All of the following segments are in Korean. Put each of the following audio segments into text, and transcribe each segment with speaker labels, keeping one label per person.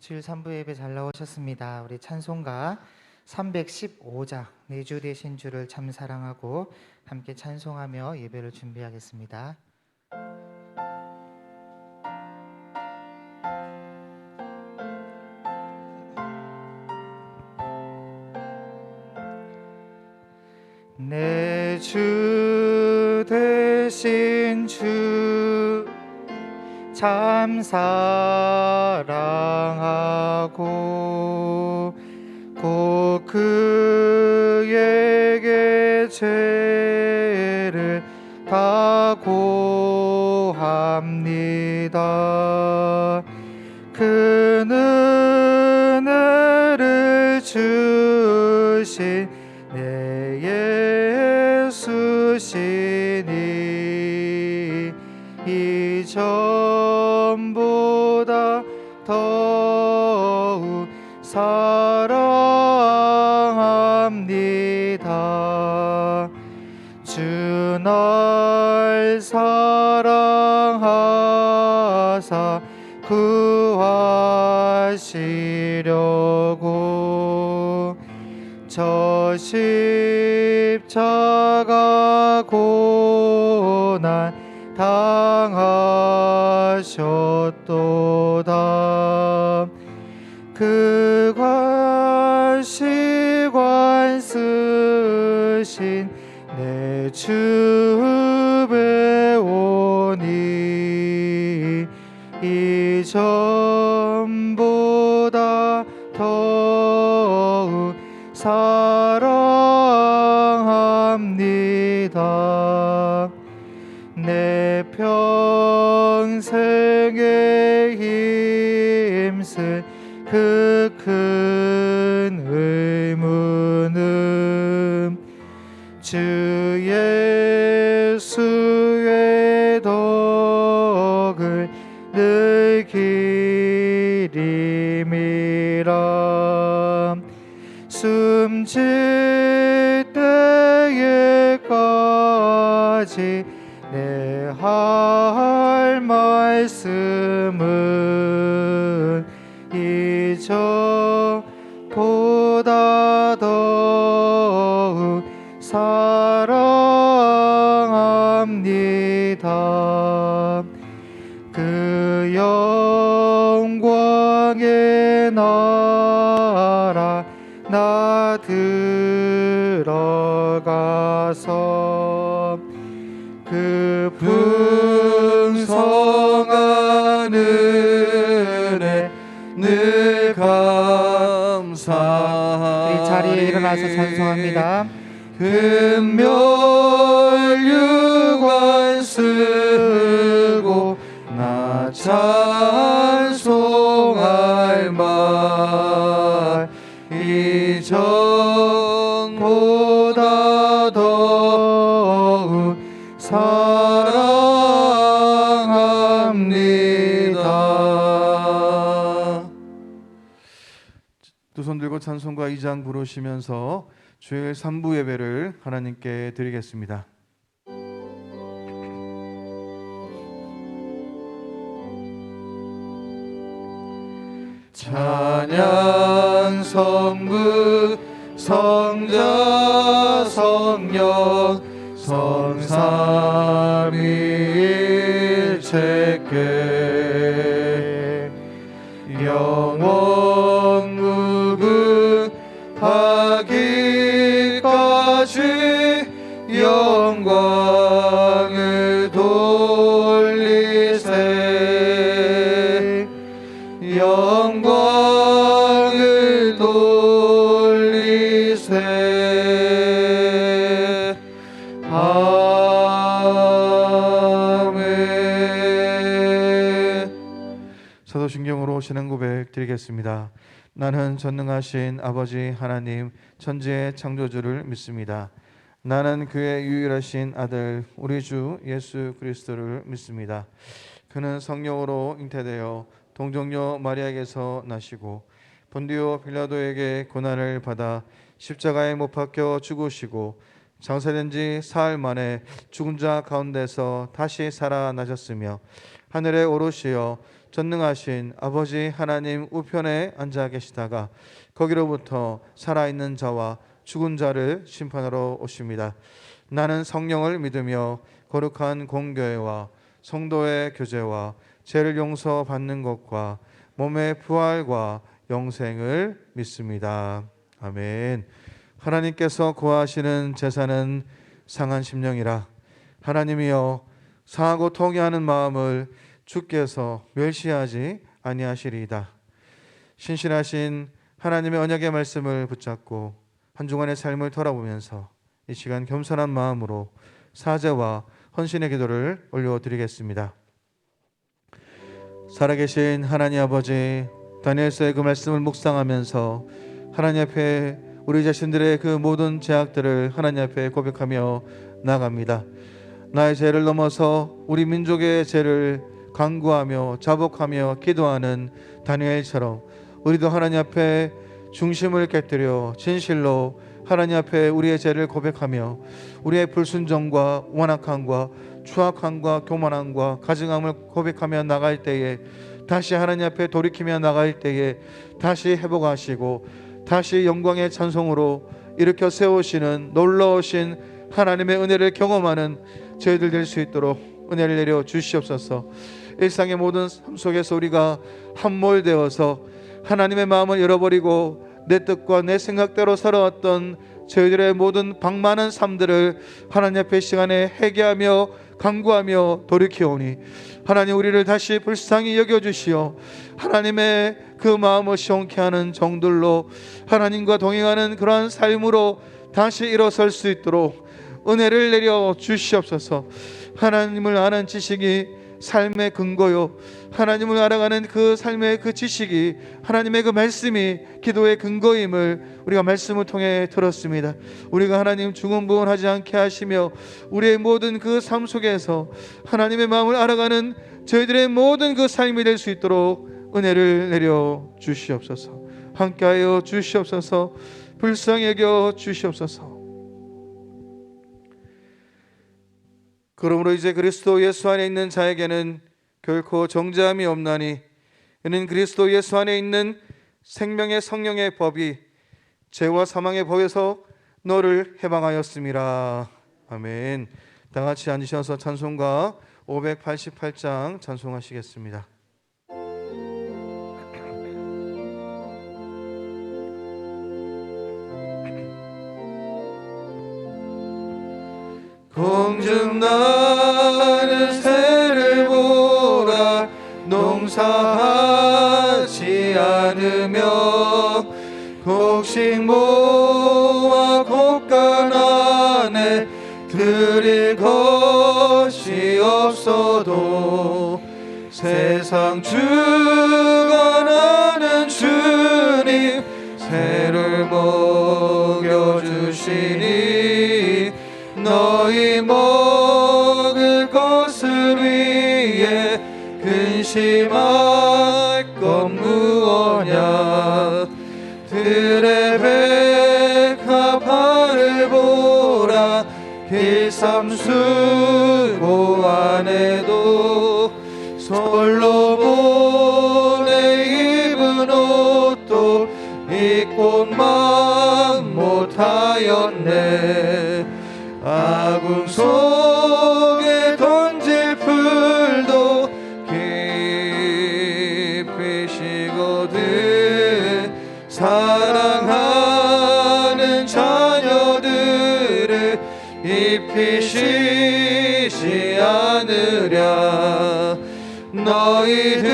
Speaker 1: 주일 3부 예배 잘 나오셨습니다. 우리 찬송가 315장 내 주 되신 주를 참 사랑하고 함께 찬송하며 예배를 준비하겠습니다. 내 주 되신 주 참 사랑하고 곧 그에게 죄를 다 고합니다. 그 은혜를 주신 내 예수시니 이전보다 더욱 사랑합니다. 주 날 사랑하사 구하시려고 저 십자가 고난 당하셨도다. 그 관시관 쓰신 내 주 배우니 이전보다 더욱 사랑합니다. 내 평생에 힘쓸 그 큰 의무는 주 예수의 덕을 늘 기림이라. 숨질 때에까지 내 할 말씀은 이전보다 더욱 사랑합니다. 그 영광의 나라 나 들어가서 그 풍성한 은혜 늘 감사하리. 이 자리에 일어나서 찬송합니다. 금멸유관 쓰고 나 찬송할 말 이전보다 더욱 사랑합니다.
Speaker 2: 두 손 들고 찬송가 2장 부르시면서 주일 3부 예배를 하나님께 드리겠습니다.
Speaker 1: 찬양 성부 성자 성령 성삼위일체께 영원 무궁하기까지 영광을 돌리세. 영광을 돌리세. 아멘.
Speaker 2: 사도신경으로 신앙 고백 드리겠습니다. 나는 전능하신 아버지 하나님 천지의 창조주를 믿습니다. 나는 그의 유일하신 아들 우리 주 예수 그리스도를 믿습니다. 그는 성령으로 잉태되어 동정녀 마리아에게서 나시고 본디오 빌라도에게 고난을 받아 십자가에 못 박혀 죽으시고 장사된 지 사흘 만에 죽은 자 가운데서 다시 살아나셨으며 하늘에 오르시어 전능하신 아버지 하나님 우편에 앉아 계시다가 거기로부터 살아있는 자와 죽은 자를 심판하러 오십니다. 나는 성령을 믿으며 거룩한 공교회와 성도의 교제와 죄를 용서받는 것과 몸의 부활과 영생을 믿습니다. 아멘. 하나님께서 구하시는 제사는 상한 심령이라. 하나님이여 상하고 통회하는 마음을 주께서 멸시하지 아니하시리이다. 신실하신 하나님의 언약의 말씀을 붙잡고 한 주간의 삶을 돌아보면서 이 시간 겸손한 마음으로 사죄와 헌신의 기도를 올려드리겠습니다. 살아계신 하나님 아버지, 다니엘서의 그 말씀을 묵상하면서 하나님 앞에 우리 자신들의 그 모든 죄악들을 하나님 앞에 고백하며 나갑니다. 나의 죄를 넘어서 우리 민족의 죄를 간구하며 자복하며 기도하는 다니엘처럼 우리도 하나님 앞에 중심을 깨뜨려 진실로 하나님 앞에 우리의 죄를 고백하며 우리의 불순종과 완악함과 추악함과 교만함과 가증함을 고백하며 나갈 때에 다시 하나님 앞에 돌이키며 나갈 때에 다시 회복하시고 다시 영광의 찬송으로 일으켜 세우시는 놀라우신 하나님의 은혜를 경험하는 저희들 될 수 있도록 은혜를 내려 주시옵소서. 일상의 모든 삶 속에서 우리가 함몰되어서 하나님의 마음을 잃어버리고 내 뜻과 내 생각대로 살아왔던 저희들의 모든 방만한 삶들을 하나님 앞에 시간에 회개하며 간구하며 돌이켜오니 하나님 우리를 다시 불쌍히 여겨주시어 하나님의 그 마음을 시원케 하는 종들로 하나님과 동행하는 그러한 삶으로 다시 일어설 수 있도록 은혜를 내려 주시옵소서. 하나님을 아는 지식이 삶의 근거요, 하나님을 알아가는 그 삶의 그 지식이 하나님의 그 말씀이 기도의 근거임을 우리가 말씀을 통해 들었습니다. 우리가 하나님 중언부언하지 않게 하시며 우리의 모든 그 삶 속에서 하나님의 마음을 알아가는 저희들의 모든 그 삶이 될 수 있도록 은혜를 내려 주시옵소서. 함께하여 주시옵소서. 불쌍히 여겨 주시옵소서. 그러므로 이제 그리스도 예수 안에 있는 자에게는 결코 정죄함이 없나니 이는 그리스도 예수 안에 있는 생명의 성령의 법이 죄와 사망의 법에서 너를 해방하였음이라. 아멘. 다 같이 앉으셔서 찬송가 588장 찬송하시겠습니다. 공중 나는 새를 보라. 농사하지 않으며 곡식 모아 곡간 안에 드릴 것이 없어도 세상 주관하는 주님 새를 먹여주시니 너희 먹을 것을 위해 근심할 것 무엇냐. 들의 백합화를 보라. 길삼수고 안에도 솔로몬의 입은 옷도 입고만 못하였네. 아궁 속에 던질 풀도 깊이 쉬거든 사랑하는 자녀들을 잎이 쉬지 않으랴. 너희들은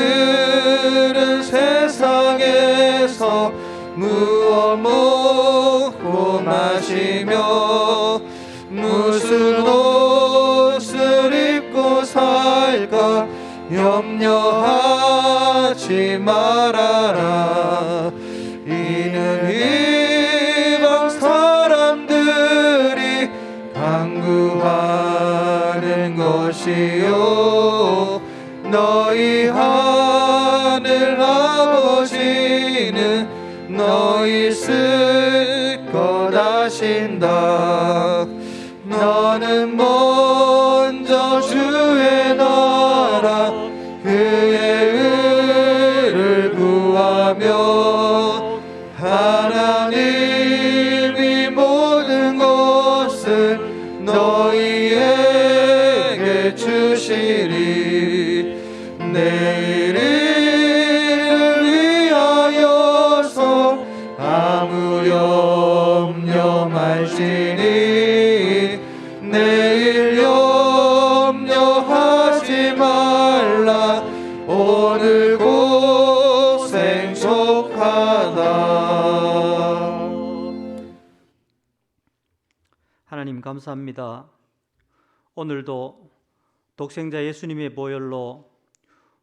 Speaker 2: 세상에서 무엇 먹고 마시며 무슨 옷을 입고 살까 염려하지 말아라. 이는 이방 사람들이 간구하는 것이요 너희 하늘 아버지는 너희 쓸 것 아신다. 너는 먼저 주의 나라 그의 위하여 하나님이 모든 것을 너희에게 주시리. 내일을 위하여서 아무 염려 말지니 내일 염려하지 말라. 오늘 고생 족하다.
Speaker 3: 하나님 감사합니다. 오늘도 독생자 예수님의 보혈로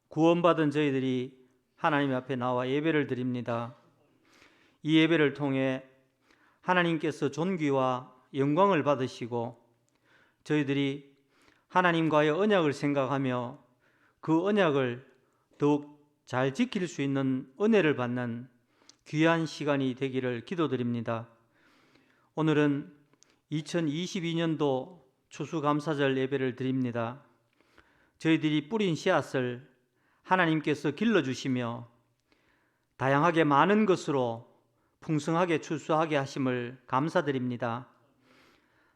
Speaker 3: 구원받은 저희들이 하나님 앞에 나와 예배를 드립니다. 이 예배를 통해 하나님께서 존귀와 영광을 받으시고 저희들이 하나님과의 언약을 생각하며 그 언약을 더욱 잘 지킬 수 있는 은혜를 받는 귀한 시간이 되기를 기도드립니다. 오늘은 2022년도 추수감사절 예배를 드립니다. 저희들이 뿌린 씨앗을 하나님께서 길러주시며 다양하게 많은 것으로 풍성하게 추수하게 하심을 감사드립니다.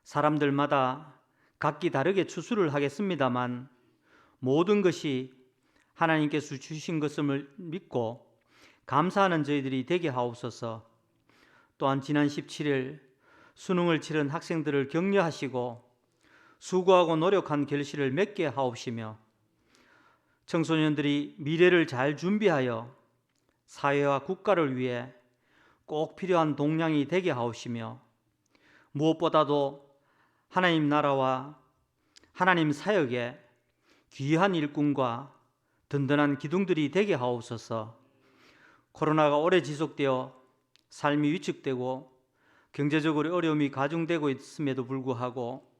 Speaker 3: 사람들마다 각기 다르게 추수를 하겠습니다만 모든 것이 하나님께서 주신 것을 믿고 감사하는 저희들이 되게 하옵소서. 또한 지난 17일 수능을 치른 학생들을 격려하시고 수고하고 노력한 결실을 맺게 하옵시며 청소년들이 미래를 잘 준비하여 사회와 국가를 위해 꼭 필요한 동량이 되게 하옵시며 무엇보다도 하나님 나라와 하나님 사역에 귀한 일꾼과 든든한 기둥들이 되게 하옵소서. 코로나가 오래 지속되어 삶이 위축되고 경제적으로 어려움이 가중되고 있음에도 불구하고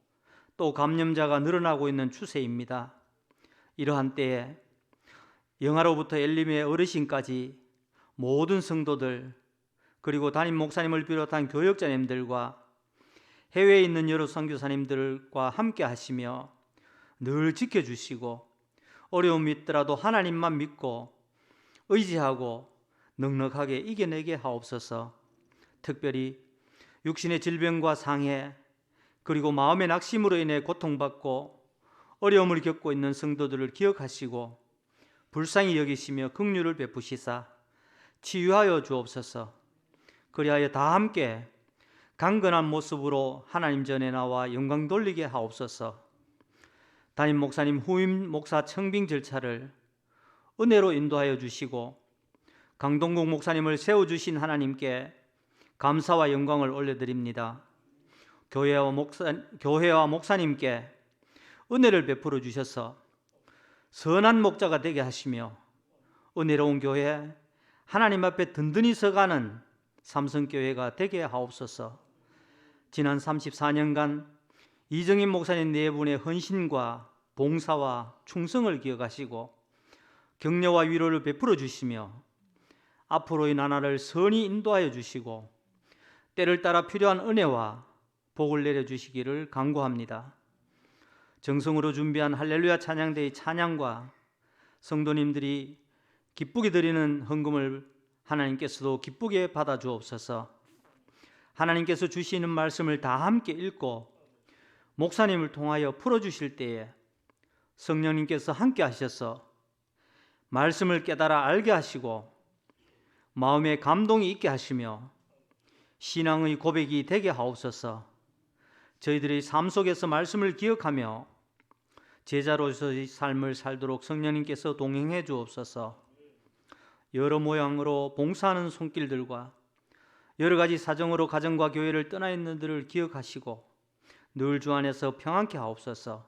Speaker 3: 또 감염자가 늘어나고 있는 추세입니다. 이러한 때에 영아로부터 엘림의 어르신까지 모든 성도들 그리고 담임 목사님을 비롯한 교역자님들과 해외에 있는 여러 선교사님들과 함께 하시며 늘 지켜주시고 어려움이 있더라도 하나님만 믿고 의지하고 넉넉하게 이겨내게 하옵소서. 특별히 육신의 질병과 상해 그리고 마음의 낙심으로 인해 고통받고 어려움을 겪고 있는 성도들을 기억하시고 불쌍히 여기시며 긍휼을 베푸시사 치유하여 주옵소서. 그리하여 다 함께 강건한 모습으로 하나님 전에 나와 영광 돌리게 하옵소서. 담임 목사님 후임 목사 청빙 절차를 은혜로 인도하여 주시고 강동국 목사님을 세워주신 하나님께 감사와 영광을 올려드립니다. 교회와 목사님께 은혜를 베풀어 주셔서 선한 목자가 되게 하시며 은혜로운 교회 하나님 앞에 든든히 서가는 삼성교회가 되게 하옵소서. 지난 34년간 이정인 목사님 네 분의 헌신과 봉사와 충성을 기억하시고 격려와 위로를 베풀어 주시며 앞으로의 나라를 선히 인도하여 주시고 때를 따라 필요한 은혜와 복을 내려주시기를 간구합니다. 정성으로 준비한 할렐루야 찬양대의 찬양과 성도님들이 기쁘게 드리는 헌금을 하나님께서도 기쁘게 받아 주옵소서. 하나님께서 주시는 말씀을 다 함께 읽고 목사님을 통하여 풀어주실 때에 성령님께서 함께 하셔서 말씀을 깨달아 알게 하시고 마음에 감동이 있게 하시며 신앙의 고백이 되게 하옵소서. 저희들의 삶 속에서 말씀을 기억하며 제자로서의 삶을 살도록 성령님께서 동행해 주옵소서. 여러 모양으로 봉사하는 손길들과 여러 가지 사정으로 가정과 교회를 떠나 있는 들을 기억하시고 늘 주 안에서 평안케 하옵소서.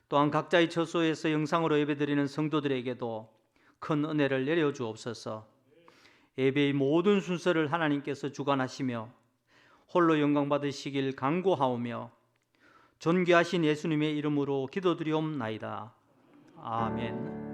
Speaker 3: 또한 각자의 처소에서 영상으로 예배드리는 성도들에게도 큰 은혜를 내려 주옵소서. 예배의 모든 순서를 하나님께서 주관하시며 홀로 영광 받으시길 간구하오며 존귀하신 예수님의 이름으로 기도드리옵나이다. 아멘.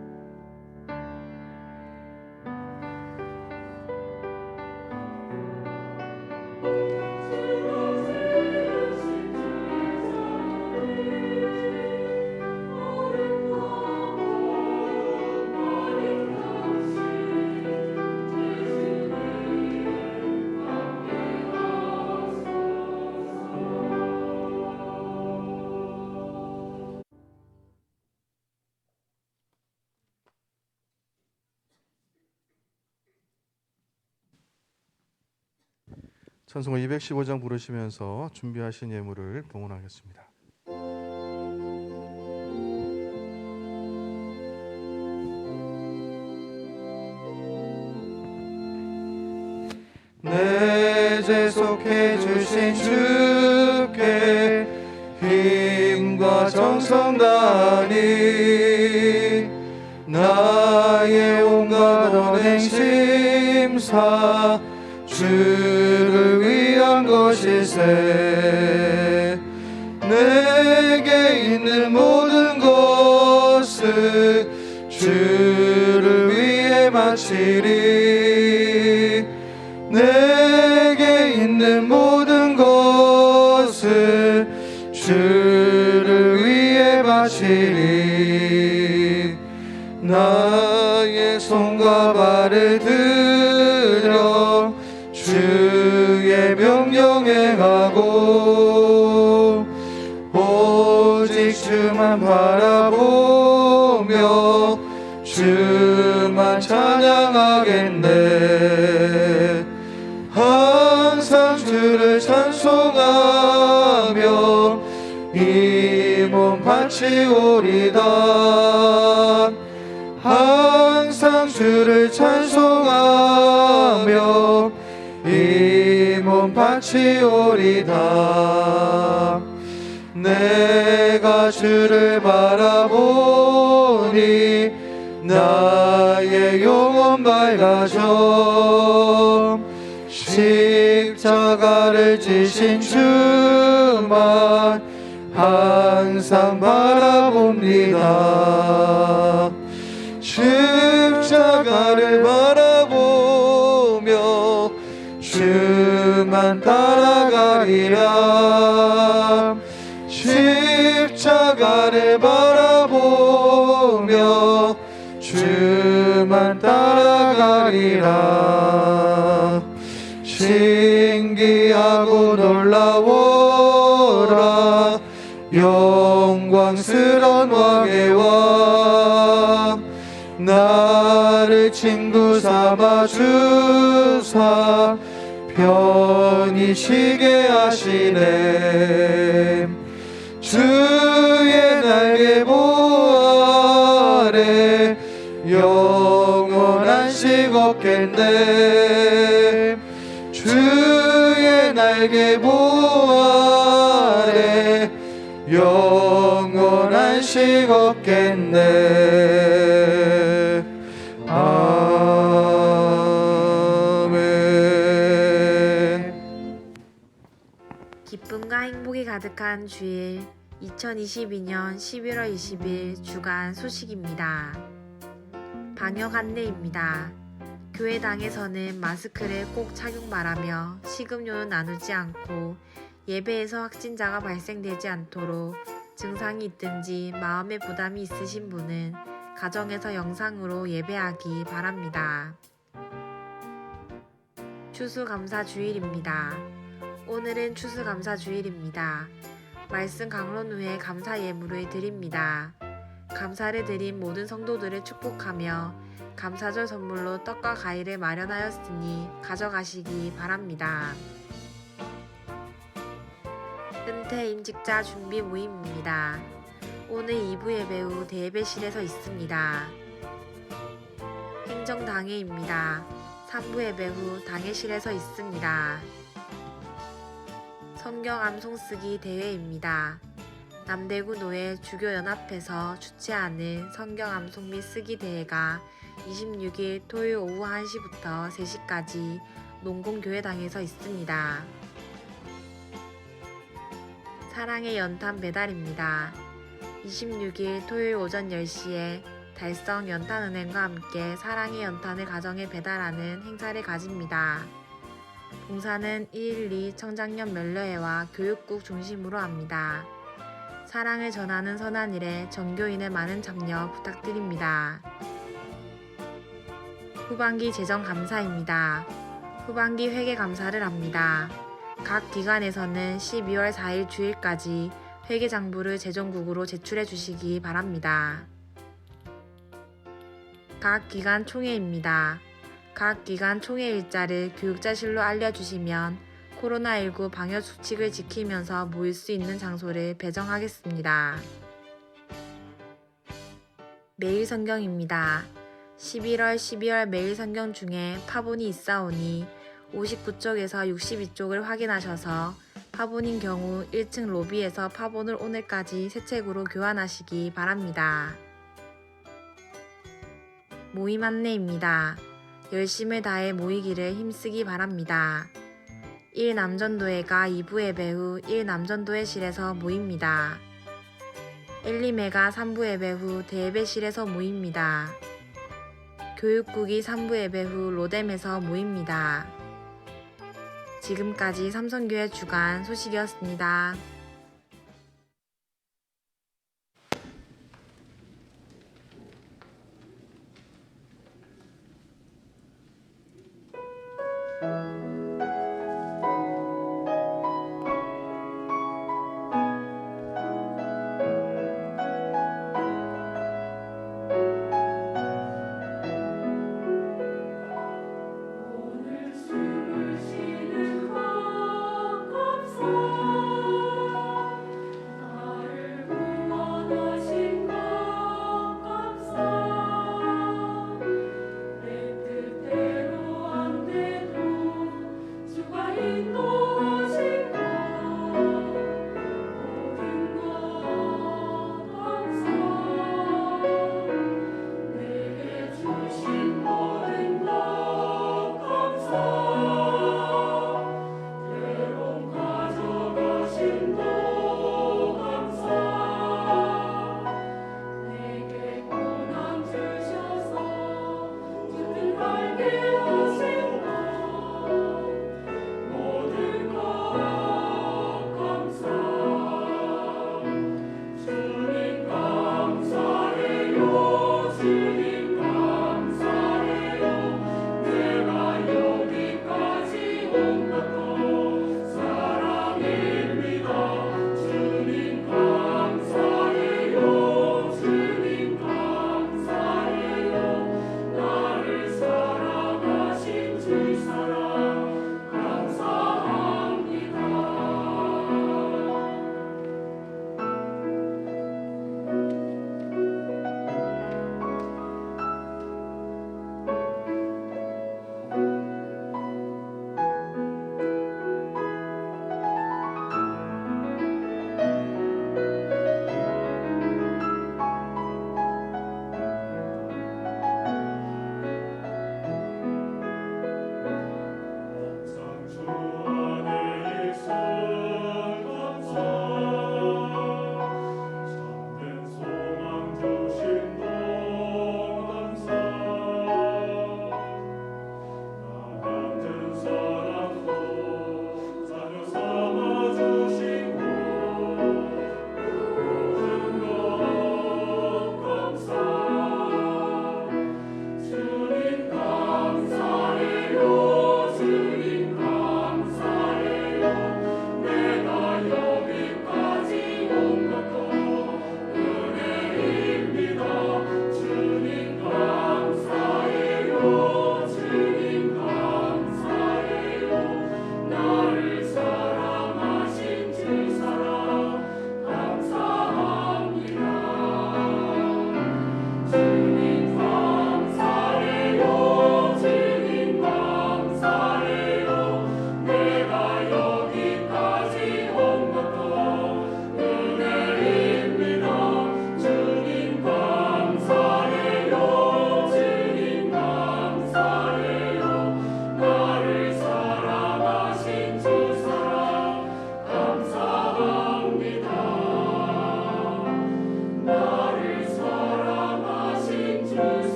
Speaker 2: 찬송가 215장 부르시면서 준비하신 예물을 봉헌하겠습니다.
Speaker 1: 내 죄 속해 주신 주께 힘과 정성 다하니 나의 온갖 언행 심사 주를 위한 것일세. 내게 있는 모든 것을 주를 위해 바치리. 내게 있는 모든 것을 주를 위해 바치리. 나의 손과 발을 들여 주의 명령 행하고 오직 주만 바라보며 주만 찬양하겠네. 항상 주를 찬송하며 이 몸 바치오리다. 항상 주를 찬송하며 이 몸 바치오리다. 내가 주를 바라보니 나의 영혼 밝아져. 십자가를 지신 주만 항상 바라봅니다. 십자가를 바라보며 주만 따라가리라. 십자가를 바라보며 주만 따라가리라. 신기하고 놀라워라 영광스런 왕의 왕. 나를 친구 삼아 주사 편히 쉬게 하시네. 주의 날개 보호 아래 영원한 식 없겠네. 주의 날개 보호 아래 영원한 식 없겠네. 아멘.
Speaker 4: 기쁨과 행복이 가득한 주일 2022년 11월 20일 주간 소식입니다. 방역 안내입니다. 교회당에서는 마스크를 꼭 착용 바라며 식음료는 나누지 않고 예배에서 확진자가 발생되지 않도록 증상이 있든지 마음의 부담이 있으신 분은 가정에서 영상으로 예배하기 바랍니다. 추수감사주일입니다. 오늘은 추수감사주일입니다. 말씀 강론 후에 감사 예물을 드립니다. 감사를 드린 모든 성도들을 축복하며 감사절 선물로 떡과 과일을 마련하였으니 가져가시기 바랍니다. 은퇴 임직자 준비 모임입니다. 오늘 2부 예배 후 대예배실에서 있습니다. 행정당회입니다. 3부 예배 후 당회실에서 있습니다. 성경 암송 쓰기 대회입니다. 남대구 노예 주교연합회에서 주최하는 성경 암송 및 쓰기 대회가 26일 토요일 오후 1시부터 3시까지 농공교회당에서 있습니다. 사랑의 연탄 배달입니다. 26일 토요일 오전 10시에 달성 연탄은행과 함께 사랑의 연탄을 가정에 배달하는 행사를 가집니다. 봉사는 112 청장년 면례회와 교육국 중심으로 합니다. 사랑을 전하는 선한 일에 전교인의 많은 참여 부탁드립니다. 후반기 재정 감사입니다. 후반기 회계 감사를 합니다. 각 기관에서는 12월 4일 주일까지 회계장부를 재정국으로 제출해 주시기 바랍니다. 각 기관 총회입니다. 각 기관 총회 일자를 교육자실로 알려주시면 코로나19 방역 수칙을 지키면서 모일 수 있는 장소를 배정하겠습니다. 매일 성경입니다. 11월 12월 매일 성경 중에 파본이 있사오니 59쪽에서 62쪽을 확인하셔서 파본인 경우 1층 로비에서 파본을 오늘까지 새 책으로 교환하시기 바랍니다. 모임 안내입니다. 열심을 다해 모이기를 힘쓰기 바랍니다. 1남전도회가 2부 예배 후 1남전도회실에서 모입니다. 엘리메가 3부 예배 후 대예배실에서 모입니다. 교육국이 3부 예배 후 로뎀에서 모입니다. 지금까지 삼성교회 주간 소식이었습니다.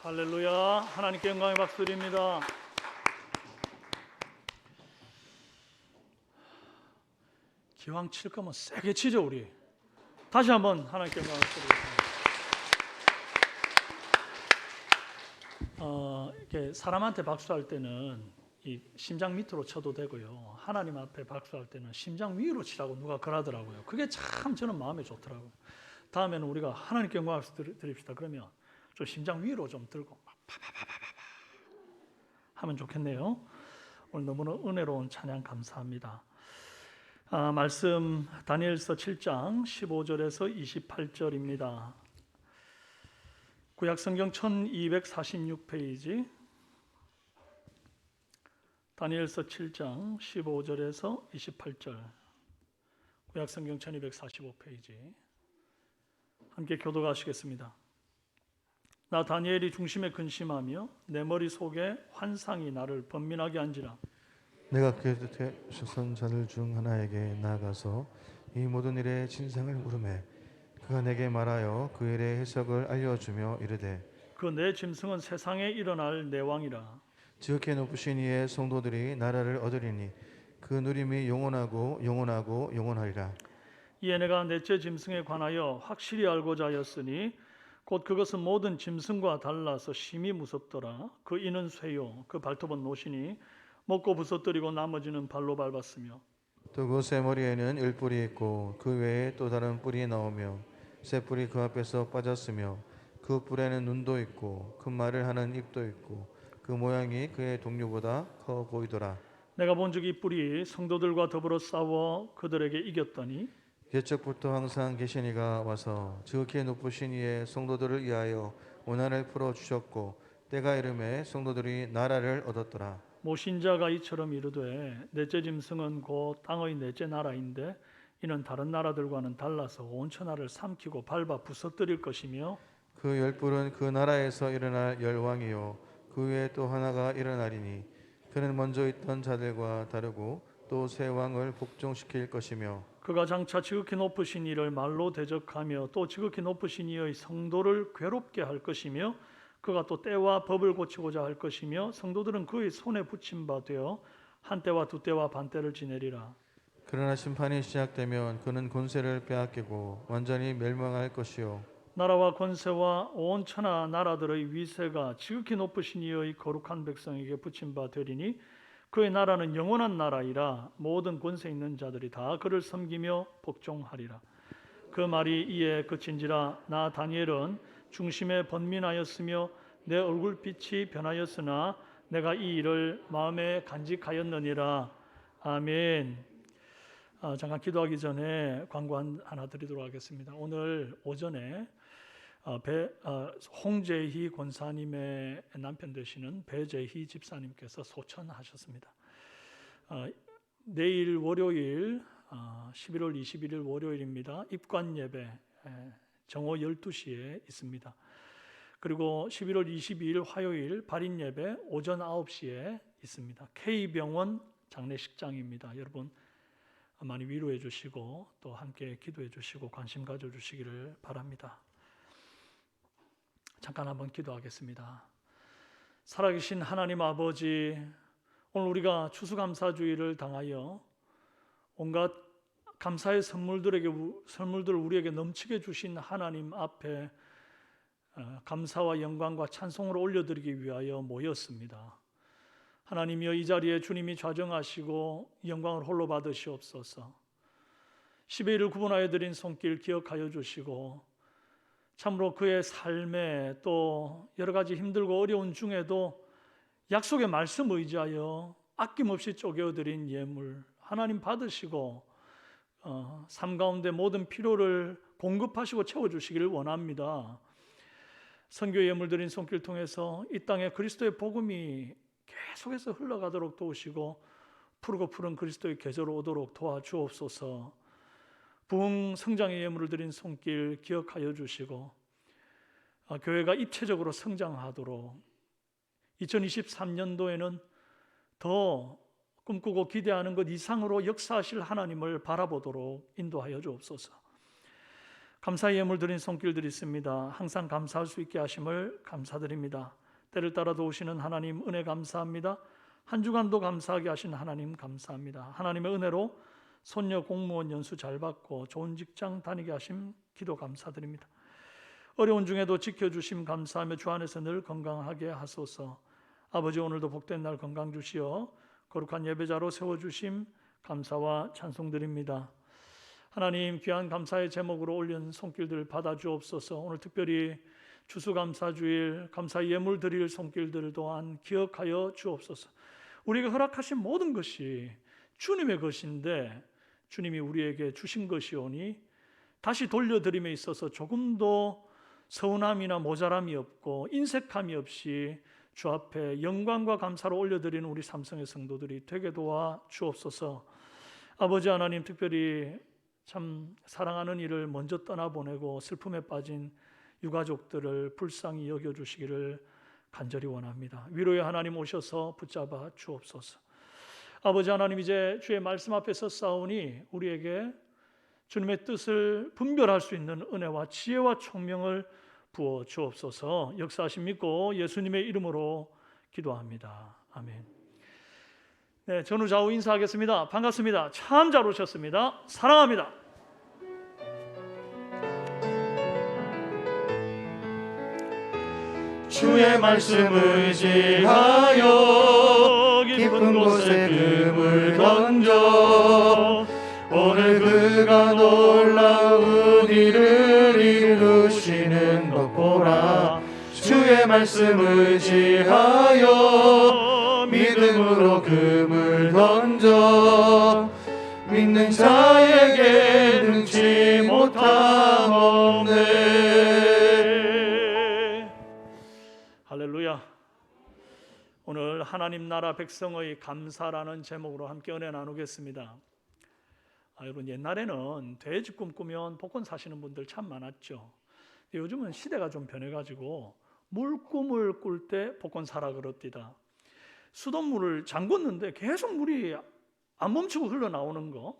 Speaker 5: 할렐루야. 하나님께 영광의 박수 드립니다. 기왕 칠 거면 세게 치죠 우리. 다시 한번 하나님께 영광을 드리겠습니다. 이렇게 사람한테 박수할 때는 이 심장 밑으로 쳐도 되고요. 하나님 앞에 박수할 때는 심장 위로 치라고 누가 그러더라고요. 그게 참 저는 마음에 좋더라고요. 다음에는 우리가 하나님께 영광 드립시다. 그러면 좀 심장 위로 좀 들고 막 파파파파파 하면 좋겠네요. 오늘 너무나 은혜로운 찬양 감사합니다. 말씀 다니엘서 7장 15절에서 28절입니다. 구약성경 1246페이지 다니엘서 7장 15절에서 28절 구약성경 1245페이지 함께 교독하시겠습니다. 나 다니엘이 중심에 근심하며 내 머릿속에 환상이 나를 번민하게 한지라.
Speaker 2: 내가 그의 뜻에 선자들 중 하나에게 나아가서 이 모든 일의 진상을 물으매 그가 내게 말하여 그 일의 해석을 알려주며 이르되
Speaker 5: 그 내 짐승은 세상에 일어날 내왕이라.
Speaker 2: 지극히 높으신 이의 성도들이 나라를 얻으리니 그 누림이 영원하고 영원하고 영원하리라.
Speaker 5: 이에 내가 넷째 짐승에 관하여 확실히 알고자 하였으니 곧 그것은 모든 짐승과 달라서 심히 무섭더라. 그 이는 쇠요 그 발톱은 노시니 먹고 부서뜨리고 나머지는 발로 밟았으며
Speaker 2: 또 그 새 머리에는 열 뿔이 있고 그 외에 또 다른 뿔이 나오며 새 뿔이 그 앞에서 빠졌으며 그 뿔에는 눈도 있고 큰 말을 하는 입도 있고 그 모양이 그의 동료보다 커 보이더라.
Speaker 5: 내가 본즉 이 뿔이 성도들과 더불어 싸워 그들에게 이겼더니
Speaker 2: 옛적부터 항상 계신 이가 와서 지극히 높으신 이의 성도들을 위하여 원한을 풀어 주셨고 때가 이름에 성도들이 나라를 얻었더라.
Speaker 5: 모신자가 이처럼 이르되 넷째 짐승은 곧 땅의 넷째 나라인데 이는 다른 나라들과는 달라서 온 천하를 삼키고 밟아 부서뜨릴 것이며
Speaker 2: 그 열 뿔은 그 나라에서 일어날 열왕이요 그 외에 또 하나가 일어나리니 그는 먼저 있던 자들과 다르고 또 새 왕을 복종시킬 것이며
Speaker 5: 그가 장차 지극히 높으신 이를 말로 대적하며 또 지극히 높으신 이의 성도를 괴롭게 할 것이며 그가 또 때와 법을 고치고자 할 것이며 성도들은 그의 손에 붙임 바 되어 한 때와 두 때와 반 때를 지내리라.
Speaker 2: 그러나 심판이 시작되면 그는 권세를 빼앗기고 완전히 멸망할 것이요
Speaker 5: 나라와 권세와 온 천하 나라들의 위세가 지극히 높으신 이의 거룩한 백성에게 붙임 바 되리니 그의 나라는 영원한 나라이라. 모든 권세 있는 자들이 다 그를 섬기며 복종하리라. 그 말이 이에 그친지라. 나 다니엘은 중심에 번민하였으며 내 얼굴빛이 변하였으나 내가 이 일을 마음에 간직하였느니라. 아멘. 잠깐 기도하기 전에 광고 하나 드리도록 하겠습니다. 오늘 오전에 홍재희 권사님의 남편 되시는 배재희 집사님께서 소천하셨습니다. 내일 월요일 11월 21일 월요일입니다. 입관 예배 정오 12시에 있습니다. 그리고 11월 22일 화요일 발인 예배 오전 9시에 있습니다. K병원 장례식장입니다. 여러분 많이 위로해 주시고 또 함께 기도해 주시고 관심 가져 주시기를 바랍니다. 잠깐 한번 기도하겠습니다. 살아계신 하나님 아버지, 오늘 우리가 추수감사주의를 당하여 온갖 감사의 선물들을 우리에게 넘치게 주신 하나님 앞에 감사와 영광과 찬송을 올려드리기 위하여 모였습니다. 하나님이여, 이 자리에 주님이 좌정하시고 영광을 홀로 받으시옵소서. 11일 구분하여 드린 손길 기억하여 주시고 참으로 그의 삶에 또 여러 가지 힘들고 어려운 중에도 약속의 말씀 의지하여 아낌없이 쪼개어드린 예물 하나님 받으시고 삶 가운데 모든 필요를 공급하시고 채워주시기를 원합니다. 선교 예물 드린 손길 통해서 이 땅에 그리스도의 복음이 계속해서 흘러가도록 도우시고 푸르고 푸른 그리스도의 계절 오도록 도와주옵소서. 부흥 성장의 예물을 드린 손길 기억하여 주시고 교회가 입체적으로 성장하도록 2023년도에는 더 꿈꾸고 기대하는 것 이상으로 역사하실 하나님을 바라보도록 인도하여 주옵소서. 감사의 예물 드린 손길들이 있습니다. 항상 감사할 수 있게 하심을 감사드립니다. 때를 따라 도우시는 하나님 은혜 감사합니다. 한 주간도 감사하게 하신 하나님 감사합니다. 하나님의 은혜로 손녀 공무원 연수 잘 받고 좋은 직장 다니게 하심 기도 감사드립니다. 어려운 중에도 지켜주심 감사하며 주 안에서 늘 건강하게 하소서. 아버지, 오늘도 복된 날 건강 주시어 거룩한 예배자로 세워주심 감사와 찬송드립니다. 하나님, 귀한 감사의 제목으로 올린 손길들 받아주옵소서. 오늘 특별히 추수감사주일 감사 예물 드릴 손길들 또한 기억하여 주옵소서. 우리에게 허락하신 모든 것이 주님의 것인데 주님이 우리에게 주신 것이오니 다시 돌려드림에 있어서 조금도 서운함이나 모자람이 없고 인색함이 없이 주 앞에 영광과 감사로 올려드리는 우리 삼성의 성도들이 되게 도와 주옵소서. 아버지 하나님, 특별히 참 사랑하는 이를 먼저 떠나보내고 슬픔에 빠진 유가족들을 불쌍히 여겨주시기를 간절히 원합니다. 위로의 하나님 오셔서 붙잡아 주옵소서. 아버지 하나님, 이제 주의 말씀 앞에서 싸우니 우리에게 주님의 뜻을 분별할 수 있는 은혜와 지혜와 총명을 부어 주옵소서. 역사하심 믿고 예수님의 이름으로 기도합니다. 아멘. 네, 전후 좌우 인사하겠습니다. 반갑습니다. 참 잘 오셨습니다. 사랑합니다.
Speaker 2: 주의 말씀 의지하여 깊은 곳에 금을 던져 오늘 그가 놀라운 일을 이루시는 것 보라. 주의 말씀 의지하여 믿음으로 금을 던져 믿는 자에게 능치 못함 없네.
Speaker 5: 할렐루야. 오늘 하나님 나라 백성의 감사라는 제목으로 함께 은혜 나누겠습니다. 여러분, 옛날에는 돼지 꿈꾸면 복권 사시는 분들 참 많았죠. 요즘은 시대가 좀 변해가지고 물꿈을 꿀 때 복권 사라 그럽디다. 수돗물을 잠궜는데 계속 물이 안 멈추고 흘러나오는 거,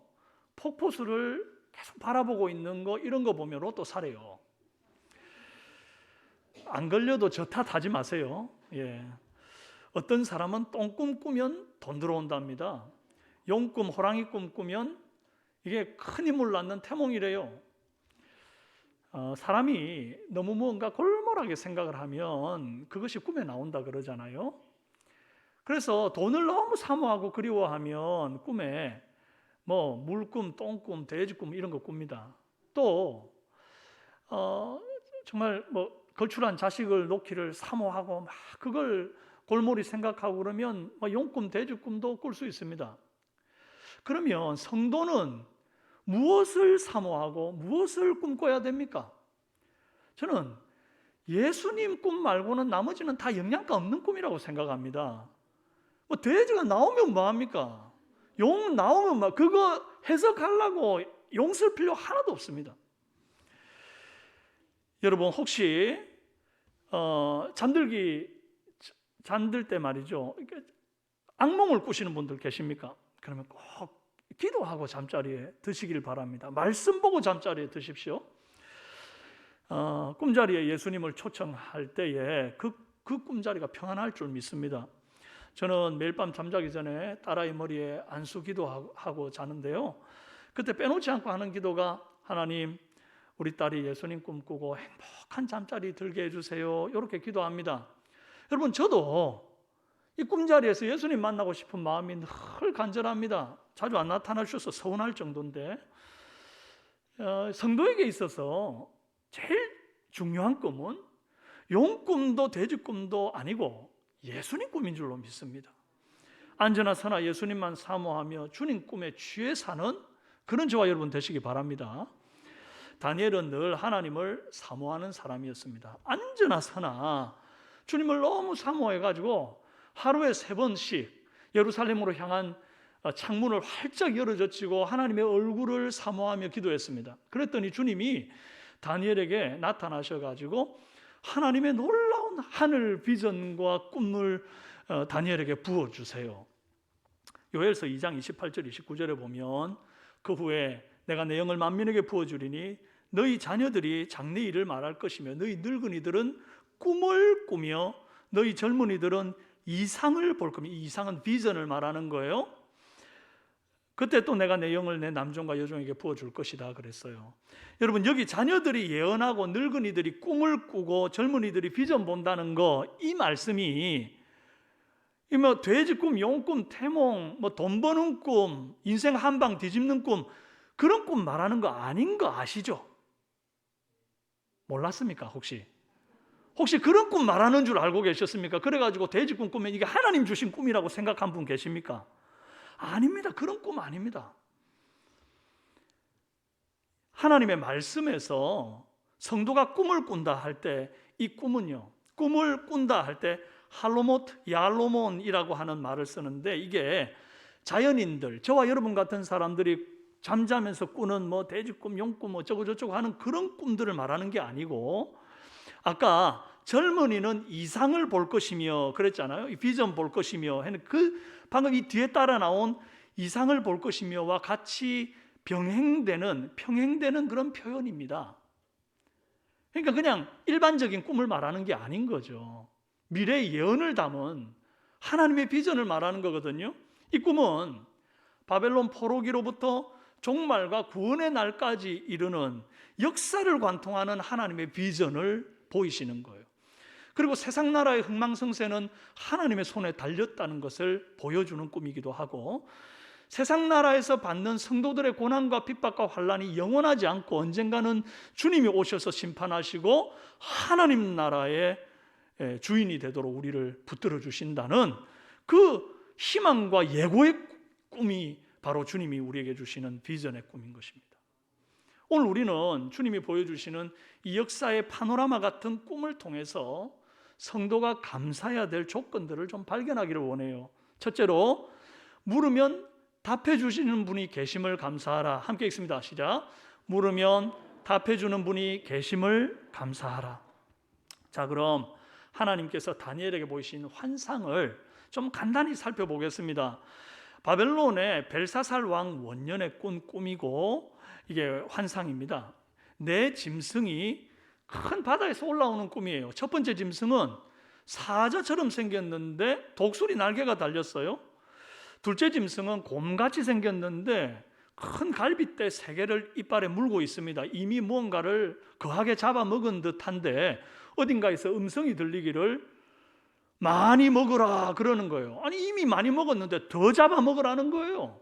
Speaker 5: 폭포수를 계속 바라보고 있는 거, 이런 거 보면 로또 사래요. 안 걸려도 저 탓하지 마세요. 예. 어떤 사람은 똥꿈 꾸면 돈 들어온답니다. 용꿈, 호랑이 꿈 꾸면 이게 큰 힘을 낳는 태몽이래요. 사람이 너무 뭔가 골몰하게 생각을 하면 그것이 꿈에 나온다 그러잖아요. 그래서 돈을 너무 사모하고 그리워하면 꿈에 뭐 물꿈, 똥꿈, 돼지꿈 이런 거 꿉니다. 또 정말 뭐 걸출한 자식을 놓기를 사모하고 막 그걸 골몰이 생각하고 그러면 용꿈, 돼지꿈도 꿀 수 있습니다. 그러면 성도는 무엇을 사모하고 무엇을 꿈꿔야 됩니까? 저는 예수님 꿈 말고는 나머지는 다 영양가 없는 꿈이라고 생각합니다. 뭐 돼지가 나오면 뭐합니까? 용 나오면 뭐 그거 해석하려고 용 쓸 필요 하나도 없습니다. 여러분, 혹시 잠들 때 말이죠, 악몽을 꾸시는 분들 계십니까? 그러면 꼭 기도하고 잠자리에 드시길 바랍니다. 말씀 보고 잠자리에 드십시오. 꿈자리에 예수님을 초청할 때에 그 꿈자리가 평안할 줄 믿습니다. 저는 매일 밤 잠자기 전에 딸아이 머리에 안수 기도하고 자는데요, 그때 빼놓지 않고 하는 기도가 하나님, 우리 딸이 예수님 꿈꾸고 행복한 잠자리 들게 해주세요, 이렇게 기도합니다. 여러분, 저도 이 꿈자리에서 예수님 만나고 싶은 마음이 늘 간절합니다. 자주 안 나타나셔서 서운할 정도인데, 성도에게 있어서 제일 중요한 꿈은 용꿈도 돼지꿈도 아니고 예수님 꿈인 줄로 믿습니다. 안전하 서나 예수님만 사모하며 주님 꿈에 취해 사는 그런 저와 여러분 되시기 바랍니다. 다니엘은 늘 하나님을 사모하는 사람이었습니다. 안전하 서나 주님을 너무 사모해가지고 하루에 3번씩 예루살렘으로 향한 창문을 활짝 열어젖히고 하나님의 얼굴을 사모하며 기도했습니다. 그랬더니 주님이 다니엘에게 나타나셔가지고 하나님의 놀라운 하늘 비전과 꿈을 다니엘에게 부어주세요. 요엘서 2장 28절 29절에 보면 그 후에 내가 내 영을 만민에게 부어주리니 너희 자녀들이 장래 일을 말할 것이며 너희 늙은이들은 꿈을 꾸며 너희 젊은이들은 이상을 볼 겁니다. 이 이상은 비전을 말하는 거예요. 그때 또 내가 내 영을 내 남종과 여종에게 부어줄 것이다 그랬어요. 여러분, 여기 자녀들이 예언하고 늙은이들이 꿈을 꾸고 젊은이들이 비전 본다는 거, 이 말씀이 뭐 돼지 꿈, 용 꿈, 태몽, 뭐 돈 버는 꿈, 인생 한방 뒤집는 꿈, 그런 꿈 말하는 거 아닌 거 아시죠? 몰랐습니까? 혹시 그런 꿈 말하는 줄 알고 계셨습니까? 그래가지고 돼지 꿈 꾸면 이게 하나님 주신 꿈이라고 생각한 분 계십니까? 아닙니다. 그런 꿈 아닙니다. 하나님의 말씀에서 성도가 꿈을 꾼다 할 때 이 꿈은요, 꿈을 꾼다 할 때 할로모트, 야로몬이라고 하는 말을 쓰는데, 이게 자연인들, 저와 여러분 같은 사람들이 잠자면서 꾸는 뭐 돼지꿈, 용꿈, 어쩌고 저쩌고 하는 그런 꿈들을 말하는 게 아니고, 아까 젊은이는 이상을 볼 것이며 그랬잖아요. 비전 볼 것이며 하는 그 방금 이 뒤에 따라 나온 이상을 볼 것이며와 같이 평행되는 그런 표현입니다. 그러니까 그냥 일반적인 꿈을 말하는 게 아닌 거죠. 미래의 예언을 담은 하나님의 비전을 말하는 거거든요. 이 꿈은 바벨론 포로기로부터 종말과 구원의 날까지 이르는 역사를 관통하는 하나님의 비전을 보이시는 거예요. 그리고 세상 나라의 흥망성쇠는 하나님의 손에 달렸다는 것을 보여주는 꿈이기도 하고, 세상 나라에서 받는 성도들의 고난과 핍박과 환난이 영원하지 않고 언젠가는 주님이 오셔서 심판하시고 하나님 나라의 주인이 되도록 우리를 붙들어 주신다는 그 희망과 예고의 꿈이 바로 주님이 우리에게 주시는 비전의 꿈인 것입니다. 오늘 우리는 주님이 보여주시는 이 역사의 파노라마 같은 꿈을 통해서 성도가 감사해야 될 조건들을 좀 발견하기를 원해요. 첫째로, 물으면 답해 주시는 분이 계심을 감사하라. 함께 읽습니다. 시작. 물으면 답해 주는 분이 계심을 감사하라. 자, 그럼 하나님께서 다니엘에게 보이신 환상을 좀 간단히 살펴보겠습니다. 바벨론의 벨사살 왕 원년에 꾼 꿈이고, 이게 환상입니다. 네 짐승이 큰 바다에서 올라오는 꿈이에요. 첫 번째 짐승은 사자처럼 생겼는데 독수리 날개가 달렸어요. 둘째 짐승은 곰같이 생겼는데 큰 갈빗대 3개를 이빨에 물고 있습니다. 이미 무언가를 거하게 잡아먹은 듯한데 어딘가에서 음성이 들리기를 많이 먹으라 그러는 거예요. 아니, 이미 많이 먹었는데 더 잡아먹으라는 거예요.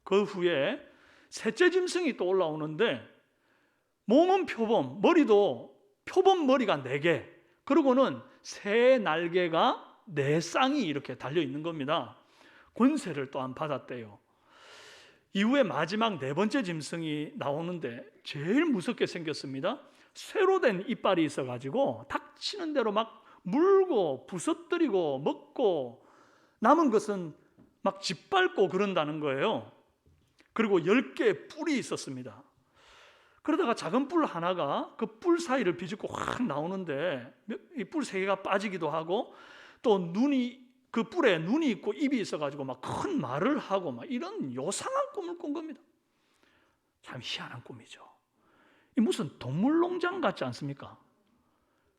Speaker 5: 그 후에 셋째 짐승이 또 올라오는데 몸은 표범, 머리도 표범 머리가 4개, 그리고는 새 날개가 4쌍이 이렇게 달려있는 겁니다. 권세를 또한 받았대요. 이후에 마지막 4번째 짐승이 나오는데 제일 무섭게 생겼습니다. 쇠로 된 이빨이 있어가지고 닥치는 대로 막 물고 부서뜨리고 먹고 남은 것은 막 짓밟고 그런다는 거예요. 그리고 10개의 뿔이 있었습니다. 그러다가 작은 뿔 하나가 그 뿔 사이를 비집고 확 나오는데 이 뿔 3개가 빠지기도 하고, 또 눈이, 그 뿔에 눈이 있고 입이 있어가지고 막 큰 말을 하고 막 이런 요상한 꿈을 꾼 겁니다. 참 희한한 꿈이죠. 이 무슨 동물농장 같지 않습니까?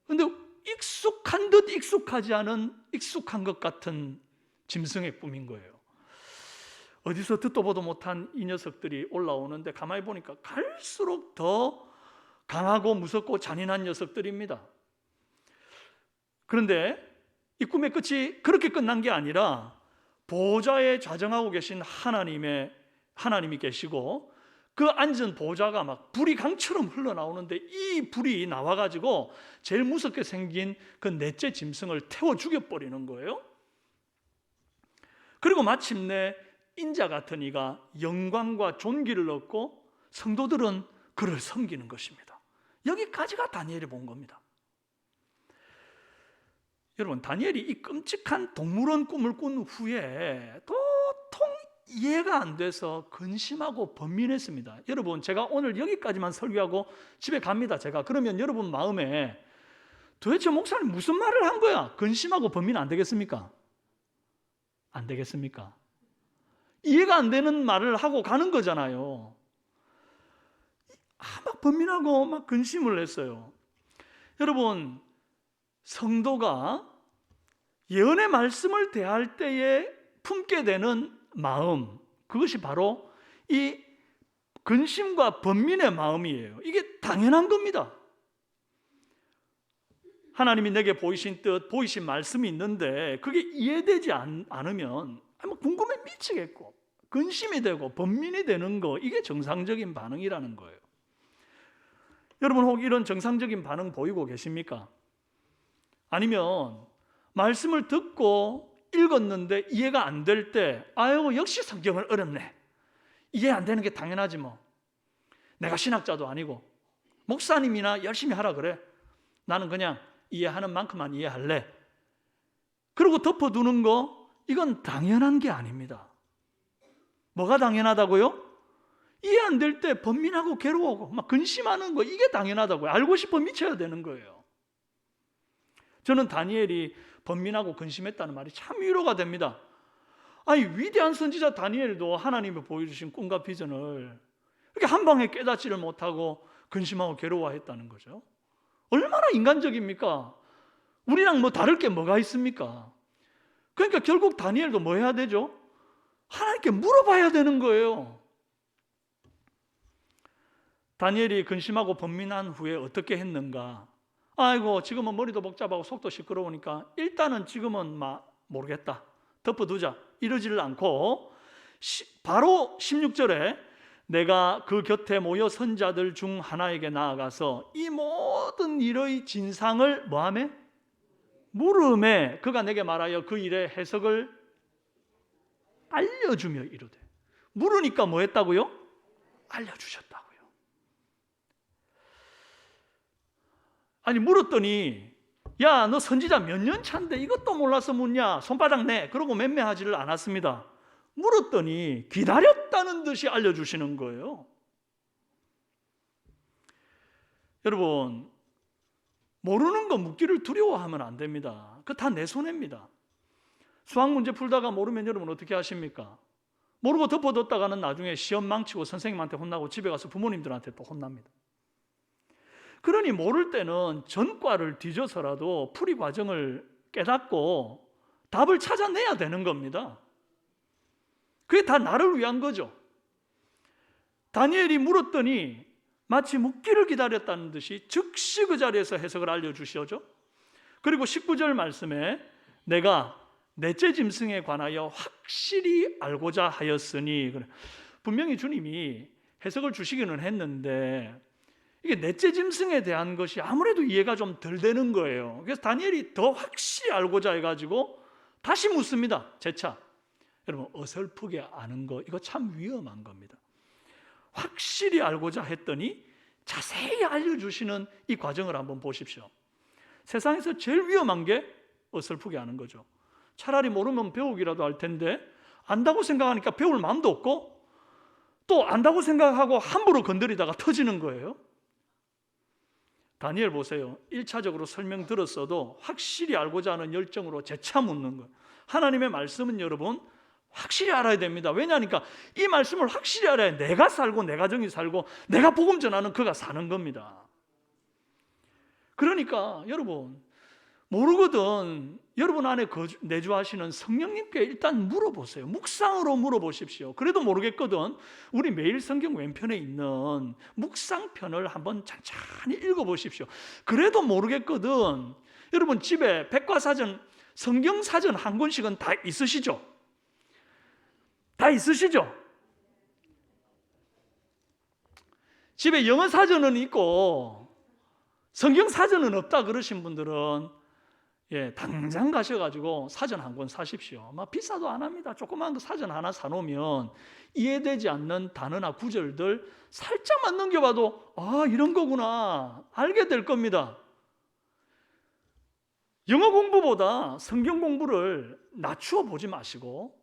Speaker 5: 근데 익숙한 듯 익숙하지 않은 익숙한 것 같은 짐승의 꿈인 거예요. 어디서 듣도 보도 못한 이 녀석들이 올라오는데 가만히 보니까 갈수록 더 강하고 무섭고 잔인한 녀석들입니다. 그런데 이 꿈의 끝이 그렇게 끝난 게 아니라 보좌에 좌정하고 계신 하나님이 계시고 그 앉은 보좌가 막 불이 강처럼 흘러나오는데 이 불이 나와가지고 제일 무섭게 생긴 그 넷째 짐승을 태워 죽여버리는 거예요. 그리고 마침내 인자 같은 이가 영광과 존귀를 얻고 성도들은 그를 섬기는 것입니다. 여기까지가 다니엘이 본 겁니다. 여러분, 다니엘이 이 끔찍한 동물원 꿈을 꾼 후에 도통 이해가 안 돼서 근심하고 번민했습니다. 여러분, 제가 오늘 여기까지만 설교하고 집에 갑니다. 제가 그러면 여러분 마음에 도대체 목사님 무슨 말을 한 거야? 근심하고 번민 안 되겠습니까? 안 되겠습니까? 이해가 안 되는 말을 하고 가는 거잖아요. 막 번민하고 막 근심을 했어요. 여러분, 성도가 예언의 말씀을 대할 때에 품게 되는 마음, 그것이 바로 이 근심과 번민의 마음이에요. 이게 당연한 겁니다. 하나님이 내게 보이신 뜻, 보이신 말씀이 있는데 그게 이해되지 않으면 궁금해 미치겠고 근심이 되고 번민이 되는 거, 이게 정상적인 반응이라는 거예요. 여러분 혹 이런 정상적인 반응 보이고 계십니까? 아니면 말씀을 듣고 읽었는데 이해가 안 될 때 아유 역시 성경은 어렵네, 이해 안 되는 게 당연하지 뭐, 내가 신학자도 아니고 목사님이나 열심히 하라 그래, 나는 그냥 이해하는 만큼만 이해할래, 그리고 덮어두는 거, 이건 당연한 게 아닙니다. 뭐가 당연하다고요? 이해 안 될 때 번민하고 괴로워하고 막 근심하는 거, 이게 당연하다고요. 알고 싶어 미쳐야 되는 거예요. 저는 다니엘이 번민하고 근심했다는 말이 참 위로가 됩니다. 아니 위대한 선지자 다니엘도 하나님이 보여주신 꿈과 비전을 이렇게 한 방에 깨닫지를 못하고 근심하고 괴로워했다는 거죠. 얼마나 인간적입니까? 우리랑 뭐 다를 게 뭐가 있습니까? 그러니까 결국 다니엘도 뭐 해야 되죠? 하나님께 물어봐야 되는 거예요. 다니엘이 근심하고 번민한 후에 어떻게 했는가? 아이고 지금은 머리도 복잡하고 속도 시끄러우니까 일단은 지금은 모르겠다, 덮어두자, 이러지를 않고 바로 16절에 내가 그 곁에 모여 선자들 중 하나에게 나아가서 이 모든 일의 진상을 뭐하매? 물음에 그가 내게 말하여 그 일의 해석을 알려주며 이르되. 물으니까 뭐 했다고요? 알려주셨다고요. 아니 물었더니 야 너 선지자 몇 년 차인데 이것도 몰라서 묻냐, 손바닥 내, 그러고 맴매하지를 않았습니다. 물었더니 기다렸다는 듯이 알려주시는 거예요. 여러분 모르는 거 묻기를 두려워하면 안 됩니다. 그거 다 내 손해입니다. 수학 문제 풀다가 모르면 여러분 어떻게 하십니까? 모르고 덮어뒀다가는 나중에 시험 망치고 선생님한테 혼나고 집에 가서 부모님들한테 또 혼납니다. 그러니 모를 때는 전과를 뒤져서라도 풀이 과정을 깨닫고 답을 찾아내야 되는 겁니다. 그게 다 나를 위한 거죠. 다니엘이 물었더니 마치 묻기를 기다렸다는 듯이 즉시 그 자리에서 해석을 알려주시죠. 그리고 19절 말씀에 내가 넷째 짐승에 관하여 확실히 알고자 하였으니, 분명히 주님이 해석을 주시기는 했는데 이게 넷째 짐승에 대한 것이 아무래도 이해가 좀 덜 되는 거예요. 그래서 다니엘이 더 확실히 알고자 해가지고 다시 묻습니다. 재차. 여러분 어설프게 아는 거 이거 참 위험한 겁니다. 확실히 알고자 했더니 자세히 알려주시는 이 과정을 한번 보십시오. 세상에서 제일 위험한 게 어설프게 아는 거죠. 차라리 모르면 배우기라도 할 텐데 안다고 생각하니까 배울 마음도 없고 또 안다고 생각하고 함부로 건드리다가 터지는 거예요. 다니엘 보세요. 1차적으로 설명 들었어도 확실히 알고자 하는 열정으로 재차 묻는 거예요. 하나님의 말씀은 여러분 확실히 알아야 됩니다. 왜냐하니까 이 말씀을 확실히 알아야 내가 살고 내 가정이 살고 내가 복음 전하는 그가 사는 겁니다. 그러니까 여러분 모르거든 여러분 안에 내주하시는 성령님께 일단 물어보세요. 묵상으로 물어보십시오. 그래도 모르겠거든 우리 매일 성경 왼편에 있는 묵상편을 한번 찬찬히 읽어보십시오. 그래도 모르겠거든 여러분 집에 백과사전, 성경사전 한 권씩은 다 있으시죠? 다 있으시죠? 집에 영어사전은 있고 성경사전은 없다 그러신 분들은 당장 가셔가지고 사전 한 권 사십시오. 비싸도 안 합니다. 조그만 거 사전 하나 사놓으면 이해되지 않는 단어나 구절들 살짝만 넘겨봐도 이런 거구나 알게 될 겁니다. 영어 공부보다 성경 공부를 낮추어 보지 마시고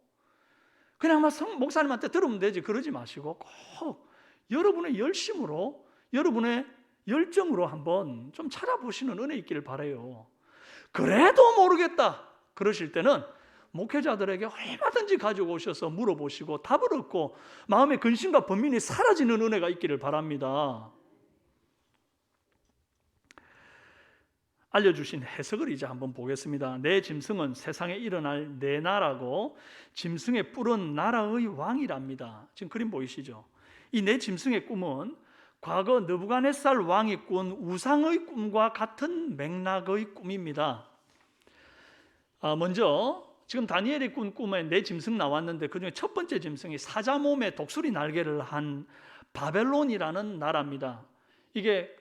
Speaker 5: 그냥 목사님한테 들으면 되지 그러지 마시고 꼭 여러분의 열심으로 여러분의 열정으로 한번 좀 찾아보시는 은혜 있기를 바라요. 그래도 모르겠다 그러실 때는 목회자들에게 얼마든지 가지고 오셔서 물어보시고 답을 얻고 마음의 근심과 번민이 사라지는 은혜가 있기를 바랍니다. 알려주신 해석을 이제 한번 보겠습니다. 내 짐승은 세상에 일어날 내 나라고 짐승의 뿔은 나라의 왕이랍니다. 지금 그림 보이시죠? 이 내 짐승의 꿈은 과거 느부갓네살 왕이 꾼 우상의 꿈과 같은 맥락의 꿈입니다. 먼저 지금 다니엘이 꾼 꿈에 내 짐승 나왔는데 그중에 첫 번째 짐승이 사자 몸에 독수리 날개를 한 바벨론이라는 나라입니다. 이게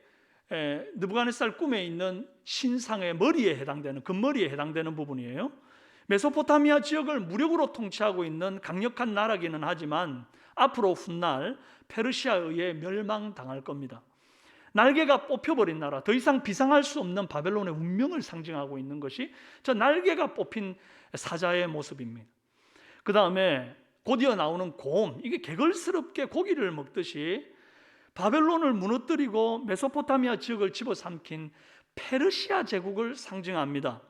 Speaker 5: 느부갓네살 꿈에 있는 신상의 머리에 해당되는 금머리에 해당되는 부분이에요. 메소포타미아 지역을 무력으로 통치하고 있는 강력한 나라기는 하지만 앞으로 훗날 페르시아에 의해 멸망당할 겁니다. 날개가 뽑혀버린 나라, 더 이상 비상할 수 없는 바벨론의 운명을 상징하고 있는 것이 저 날개가 뽑힌 사자의 모습입니다. 그 다음에 곧이어 나오는 곰, 이게 개걸스럽게 고기를 먹듯이 바벨론을 무너뜨리고 메소포타미아 지역을 집어삼킨 페르시아 제국을 상징합니다.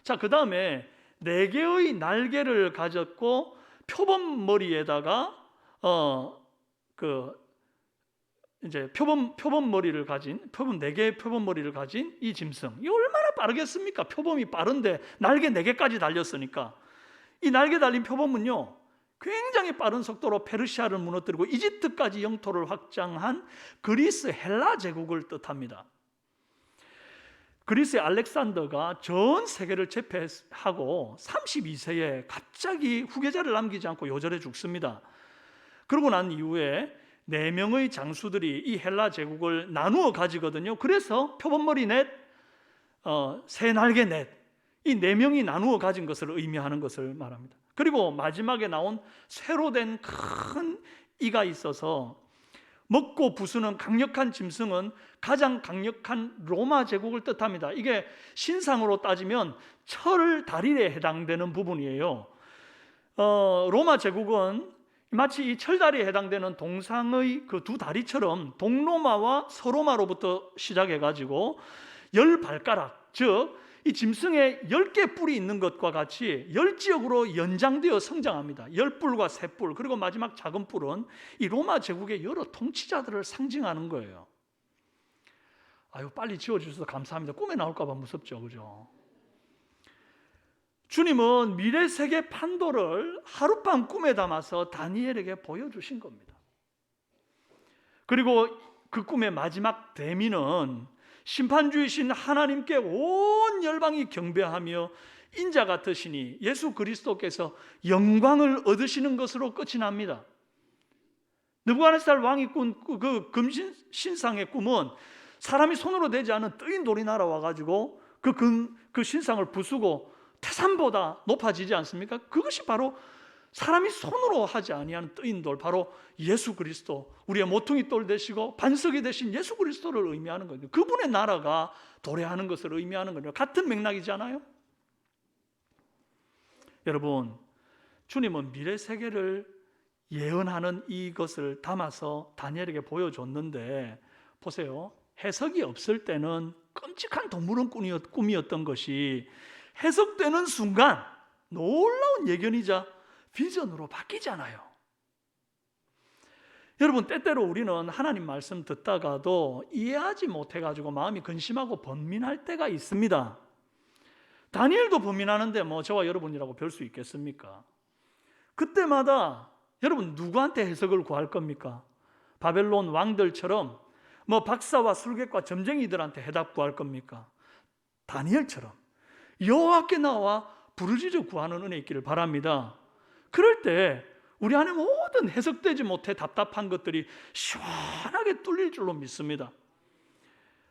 Speaker 5: 자, 그 다음에 4개의 날개를 가졌고 표범 머리에다가 이제 표범 머리를 가진 4개의 표범 머리를 가진 이 짐승, 이 얼마나 빠르겠습니까? 표범이 빠른데 날개 4개까지 달렸으니까 이 날개 달린 표범은요 굉장히 빠른 속도로 페르시아를 무너뜨리고 이집트까지 영토를 확장한 그리스 헬라 제국을 뜻합니다. 그리스의 알렉산더가 전 세계를 제패하고 32세에 갑자기 후계자를 남기지 않고 요절해 죽습니다. 그러고 난 이후에 4명의 장수들이 이 헬라 제국을 나누어 가지거든요. 그래서 표범머리 넷, 새 날개 넷, 이 4명이 나누어 가진 것을 의미하는 것을 말합니다. 그리고 마지막에 나온 쇠로 된 큰 이가 있어서 먹고 부수는 강력한 짐승은 가장 강력한 로마 제국을 뜻합니다. 이게 신상으로 따지면 철 다리에 해당되는 부분이에요. 로마 제국은 마치 이 철다리에 해당되는 동상의 그 2다리처럼 동로마와 서로마로부터 시작해가지고 10발가락, 즉 이 짐승에 10개 뿔이 있는 것과 같이 10지역으로 연장되어 성장합니다. 10뿔과 3뿔, 그리고 마지막 작은 뿔은 이 로마 제국의 여러 통치자들을 상징하는 거예요. 아유, 빨리 지어주셔서 감사합니다. 꿈에 나올까 봐 무섭죠, 그죠? 주님은 미래 세계 판도를 하룻밤 꿈에 담아서 다니엘에게 보여주신 겁니다. 그리고 그 꿈의 마지막 대미는 심판주이신 하나님께 온 열방이 경배하며 인자 같으시니 예수 그리스도께서 영광을 얻으시는 것으로 끝이 납니다. 느부갓네살 왕이 꾼 그 금신상의 꿈은 사람이 손으로 되지 않은 뜨인 돌이 날아와가지고 그 신상을 부수고 태산보다 높아지지 않습니까? 그것이 바로 사람이 손으로 하지 아니하는 뜨인 돌, 바로 예수 그리스도, 우리의 모퉁이 돌 되시고 반석이 되신 예수 그리스도를 의미하는 거죠. 그분의 나라가 도래하는 것을 의미하는 거죠. 같은 맥락이잖아요. 여러분, 주님은 미래 세계를 예언하는 이것을 담아서 다니엘에게 보여줬는데 보세요. 해석이 없을 때는 끔찍한 동물원 꿈이었던 것이 해석되는 순간 놀라운 예견이자 비전으로 바뀌잖아요. 여러분, 때때로 우리는 하나님 말씀 듣다가도 이해하지 못해가지고 마음이 근심하고 번민할 때가 있습니다. 다니엘도 번민하는데 뭐 저와 여러분이라고 별 수 있겠습니까? 그때마다 여러분 누구한테 해석을 구할 겁니까? 바벨론 왕들처럼 뭐 박사와 술객과 점쟁이들한테 해답 구할 겁니까? 다니엘처럼 여호와께 나와 부르짖어 구하는 은혜 있기를 바랍니다. 그럴 때 우리 안에 모든 해석되지 못해 답답한 것들이 시원하게 뚫릴 줄로 믿습니다.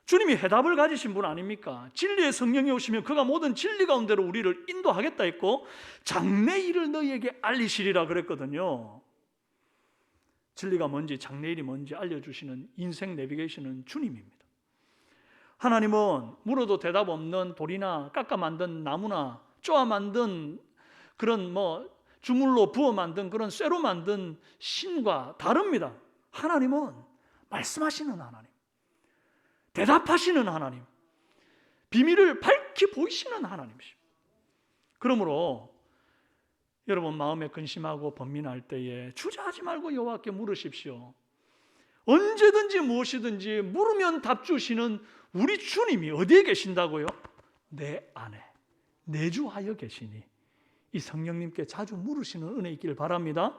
Speaker 5: 주님이 해답을 가지신 분 아닙니까? 진리의 성령이 오시면 그가 모든 진리 가운데로 우리를 인도하겠다 했고 장래일을 너희에게 알리시리라 그랬거든요. 진리가 뭔지 장래일이 뭔지 알려주시는 인생 내비게이션은 주님입니다. 하나님은 물어도 대답 없는 돌이나 깎아 만든 나무나 쪼아 만든 그런 주물로 부어 만든 그런 쇠로 만든 신과 다릅니다. 하나님은 말씀하시는 하나님, 대답하시는 하나님, 비밀을 밝히 보이시는 하나님이십니다. 그러므로 여러분 마음에 근심하고 번민할 때에 주저하지 말고 여호와께 물으십시오. 언제든지 무엇이든지 물으면 답 주시는 우리 주님이 어디에 계신다고요? 내 안에 내주하여 계시니 이 성령님께 자주 물으시는 은혜 있기를 바랍니다.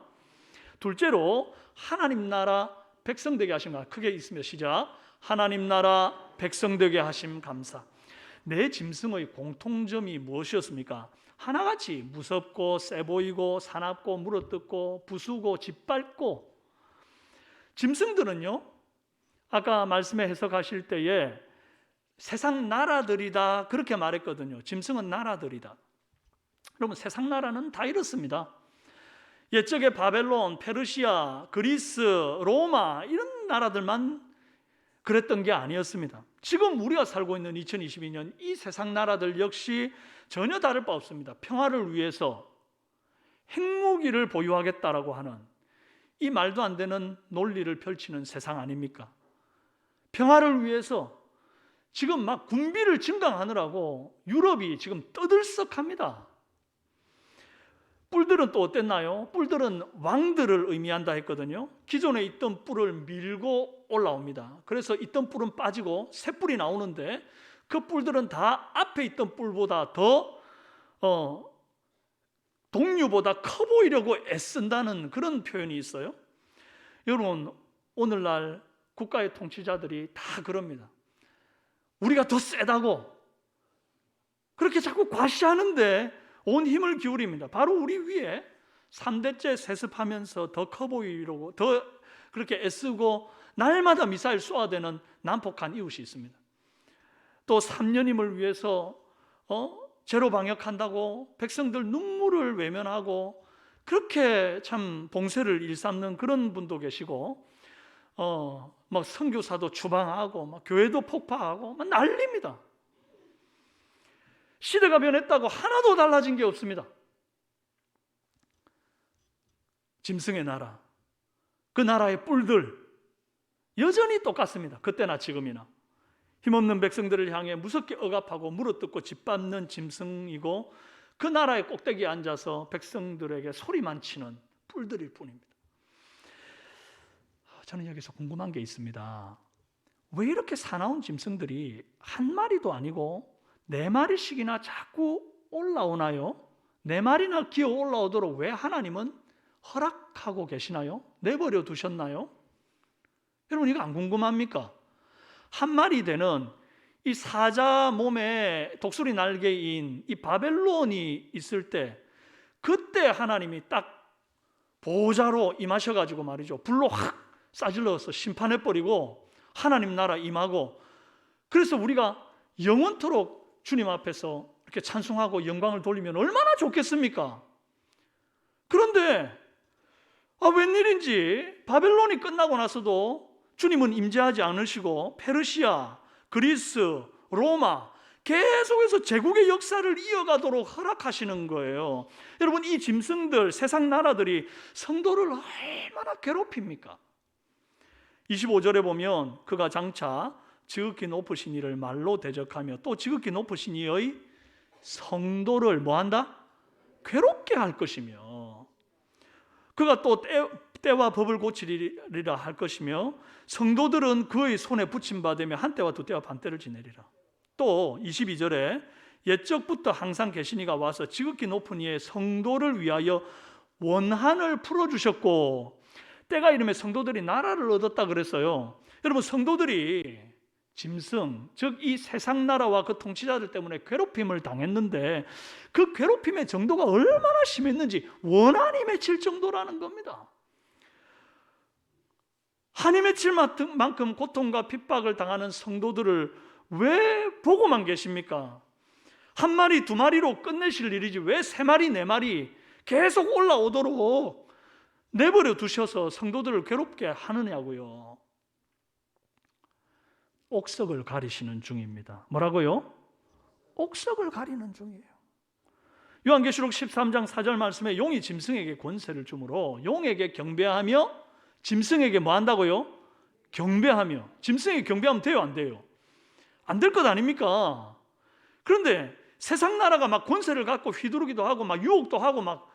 Speaker 5: 둘째로 하나님 나라 백성 되게 하심과 크게 있으며 시작. 하나님 나라 백성 되게 하심 감사. 내 짐승의 공통점이 무엇이었습니까? 하나같이 무섭고 세 보이고 사납고 물어뜯고 부수고 짓밟고. 짐승들은요, 아까 말씀에 해석하실 때에 세상 나라들이다 그렇게 말했거든요. 짐승은 나라들이다. 여러분, 세상 나라는 다 이렇습니다. 옛적에 바벨론, 페르시아, 그리스, 로마 이런 나라들만 그랬던 게 아니었습니다. 지금 우리가 살고 있는 2022년 이 세상 나라들 역시 전혀 다를 바 없습니다. 평화를 위해서 핵무기를 보유하겠다라고 하는 이 말도 안 되는 논리를 펼치는 세상 아닙니까? 평화를 위해서 지금 막 군비를 증강하느라고 유럽이 지금 떠들썩합니다. 뿔들은 또 어땠나요? 뿔들은 왕들을 의미한다 했거든요. 기존에 있던 뿔을 밀고 올라옵니다. 그래서 있던 뿔은 빠지고 새 뿔이 나오는데 그 뿔들은 다 앞에 있던 뿔보다 더 동류보다 커 보이려고 애쓴다는 그런 표현이 있어요. 여러분, 오늘날 국가의 통치자들이 다 그럽니다. 우리가 더 세다고 그렇게 자꾸 과시하는데 온 힘을 기울입니다. 바로 우리 위에 3대째 세습하면서 더 커 보이려고 더 그렇게 애쓰고 날마다 미사일 쏘아대는 난폭한 이웃이 있습니다. 또 3년임을 위해서 제로 방역한다고 백성들 눈물을 외면하고 그렇게 참 봉쇄를 일삼는 그런 분도 계시고 막 선교사도 추방하고 막 교회도 폭파하고 막 난립니다. 시대가 변했다고 하나도 달라진 게 없습니다. 짐승의 나라, 그 나라의 뿔들 여전히 똑같습니다. 그때나 지금이나. 힘없는 백성들을 향해 무섭게 억압하고 물어뜯고 짓밟는 짐승이고 그 나라의 꼭대기에 앉아서 백성들에게 소리만 치는 뿔들일 뿐입니다. 저는 여기서 궁금한 게 있습니다. 왜 이렇게 사나운 짐승들이 한 마리도 아니고 4마리씩이나 자꾸 올라오나요? 4마리나 기어 올라오도록 왜 하나님은 허락하고 계시나요? 내버려 두셨나요? 여러분, 이거 안 궁금합니까? 한 마리 되는 이 사자 몸에 독수리 날개인 이 바벨론이 있을 때 그때 하나님이 딱 보호자로 임하셔가지고 말이죠, 불로 확 싸질러서 심판해버리고 하나님 나라 임하고, 그래서 우리가 영원토록 주님 앞에서 이렇게 찬송하고 영광을 돌리면 얼마나 좋겠습니까? 그런데 웬일인지 바벨론이 끝나고 나서도 주님은 임재하지 않으시고 페르시아, 그리스, 로마 계속해서 제국의 역사를 이어가도록 허락하시는 거예요. 여러분, 이 짐승들, 세상 나라들이 성도를 얼마나 괴롭힙니까? 25절에 보면 그가 장차 지극히 높으신 이를 말로 대적하며 또 지극히 높으신 이의 성도를 뭐한다? 괴롭게 할 것이며 그가 또 때와 법을 고치리라 할 것이며 성도들은 그의 손에 붙임받으며 한 때와 두 때와 반 때를 지내리라. 또 22절에 옛적부터 항상 계신 이가 와서 지극히 높은 이의 성도를 위하여 원한을 풀어주셨고, 때가 이르면 성도들이 나라를 얻었다 그랬어요. 여러분, 성도들이 짐승, 즉 이 세상 나라와 그 통치자들 때문에 괴롭힘을 당했는데 그 괴롭힘의 정도가 얼마나 심했는지 원한이 맺힐 정도라는 겁니다. 한이 맺힐 만큼 고통과 핍박을 당하는 성도들을 왜 보고만 계십니까? 한 마리, 두 마리로 끝내실 일이지 왜 3마리, 4마리 계속 올라오도록 내버려 두셔서 성도들을 괴롭게 하느냐고요. 옥석을 가리시는 중입니다. 뭐라고요? 옥석을 가리는 중이에요. 요한계시록 13장 4절 말씀에 용이 짐승에게 권세를 주므로 용에게 경배하며 짐승에게 뭐 한다고요? 경배하며. 짐승에게 경배하면 돼요, 안 돼요? 안 될 것 아닙니까? 그런데 세상 나라가 막 권세를 갖고 휘두르기도 하고 막 유혹도 하고 막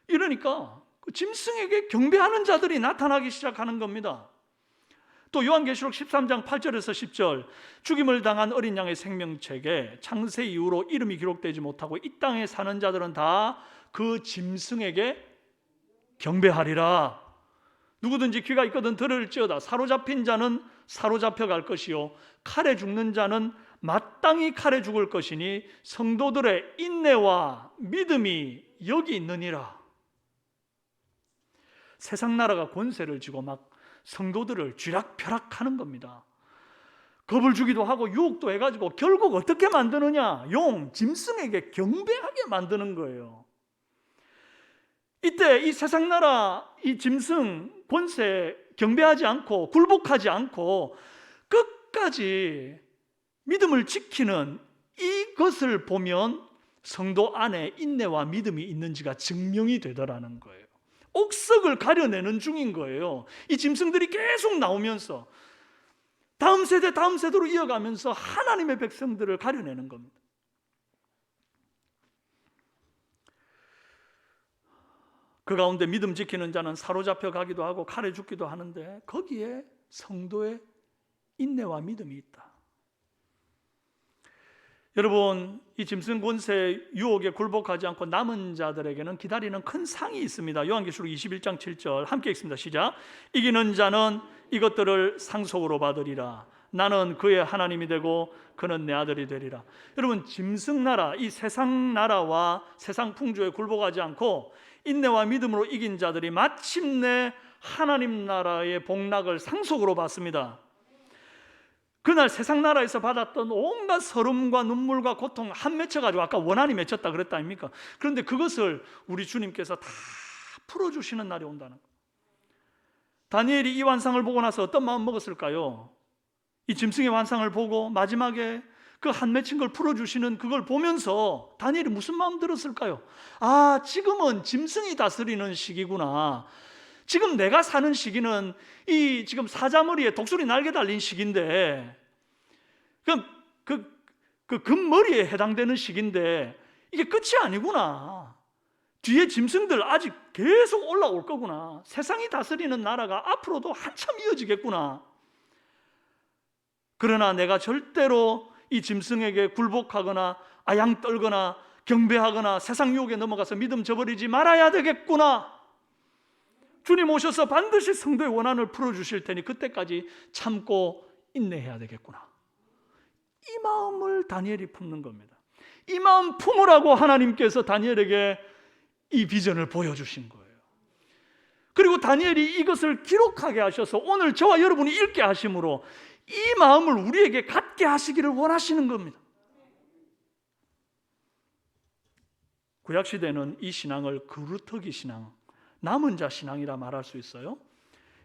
Speaker 5: 이러니까 그 짐승에게 경배하는 자들이 나타나기 시작하는 겁니다. 또 요한계시록 13장 8절에서 10절 죽임을 당한 어린 양의 생명책에 창세 이후로 이름이 기록되지 못하고 이 땅에 사는 자들은 다 그 짐승에게 경배하리라. 누구든지 귀가 있거든 들을지어다. 사로잡힌 자는 사로잡혀 갈 것이요 칼에 죽는 자는 마땅히 칼에 죽을 것이니 성도들의 인내와 믿음이 여기 있느니라. 세상 나라가 권세를 쥐고 막 성도들을 쥐락펴락하는 겁니다. 겁을 주기도 하고 유혹도 해가지고 결국 어떻게 만드느냐? 용, 짐승에게 경배하게 만드는 거예요. 이때 이 세상 나라, 이 짐승 권세 경배하지 않고 굴복하지 않고 끝까지 믿음을 지키는 이것을 보면 성도 안에 인내와 믿음이 있는지가 증명이 되더라는 거예요. 옥석을 가려내는 중인 거예요. 이 짐승들이 계속 나오면서 다음 세대로 이어가면서 하나님의 백성들을 가려내는 겁니다. 그 가운데 믿음 지키는 자는 사로잡혀 가기도 하고 칼에 죽기도 하는데 거기에 성도의 인내와 믿음이 있다. 여러분, 이 짐승 권세 유혹에 굴복하지 않고 남은 자들에게는 기다리는 큰 상이 있습니다. 요한계시록 21장 7절 함께 읽습니다. 시작. 이기는 자는 이것들을 상속으로 받으리라. 나는 그의 하나님이 되고 그는 내 아들이 되리라. 여러분, 짐승 나라, 이 세상 나라와 세상 풍조에 굴복하지 않고 인내와 믿음으로 이긴 자들이 마침내 하나님 나라의 복락을 상속으로 받습니다. 그날 세상 나라에서 받았던 온갖 서름과 눈물과 고통 한 맺혀가지고 아까 원한이 맺혔다 그랬다 아닙니까? 그런데 그것을 우리 주님께서 다 풀어주시는 날이 온다는 거예요. 다니엘이 이 환상을 보고 나서 어떤 마음 먹었을까요? 이 짐승의 환상을 보고 마지막에 그 한 맺힌 걸 풀어주시는 그걸 보면서 다니엘이 무슨 마음 들었을까요? 아, 지금은 짐승이 다스리는 시기구나. 지금 내가 사는 시기는 이 지금 사자머리에 독수리 날개 달린 시기인데 그 금머리에 해당되는 시기인데 이게 끝이 아니구나. 뒤에 짐승들 아직 계속 올라올 거구나. 세상이 다스리는 나라가 앞으로도 한참 이어지겠구나. 그러나 내가 절대로 이 짐승에게 굴복하거나 아양 떨거나 경배하거나 세상 유혹에 넘어가서 믿음 저버리지 말아야 되겠구나. 주님 오셔서 반드시 성도의 원한을 풀어주실 테니 그때까지 참고 인내해야 되겠구나. 이 마음을 다니엘이 품는 겁니다. 이 마음 품으라고 하나님께서 다니엘에게 이 비전을 보여주신 거예요. 그리고 다니엘이 이것을 기록하게 하셔서 오늘 저와 여러분이 읽게 하심으로 이 마음을 우리에게 갖게 하시기를 원하시는 겁니다. 구약시대는 이 신앙을 그루터기 신앙, 남은 자 신앙이라 말할 수 있어요.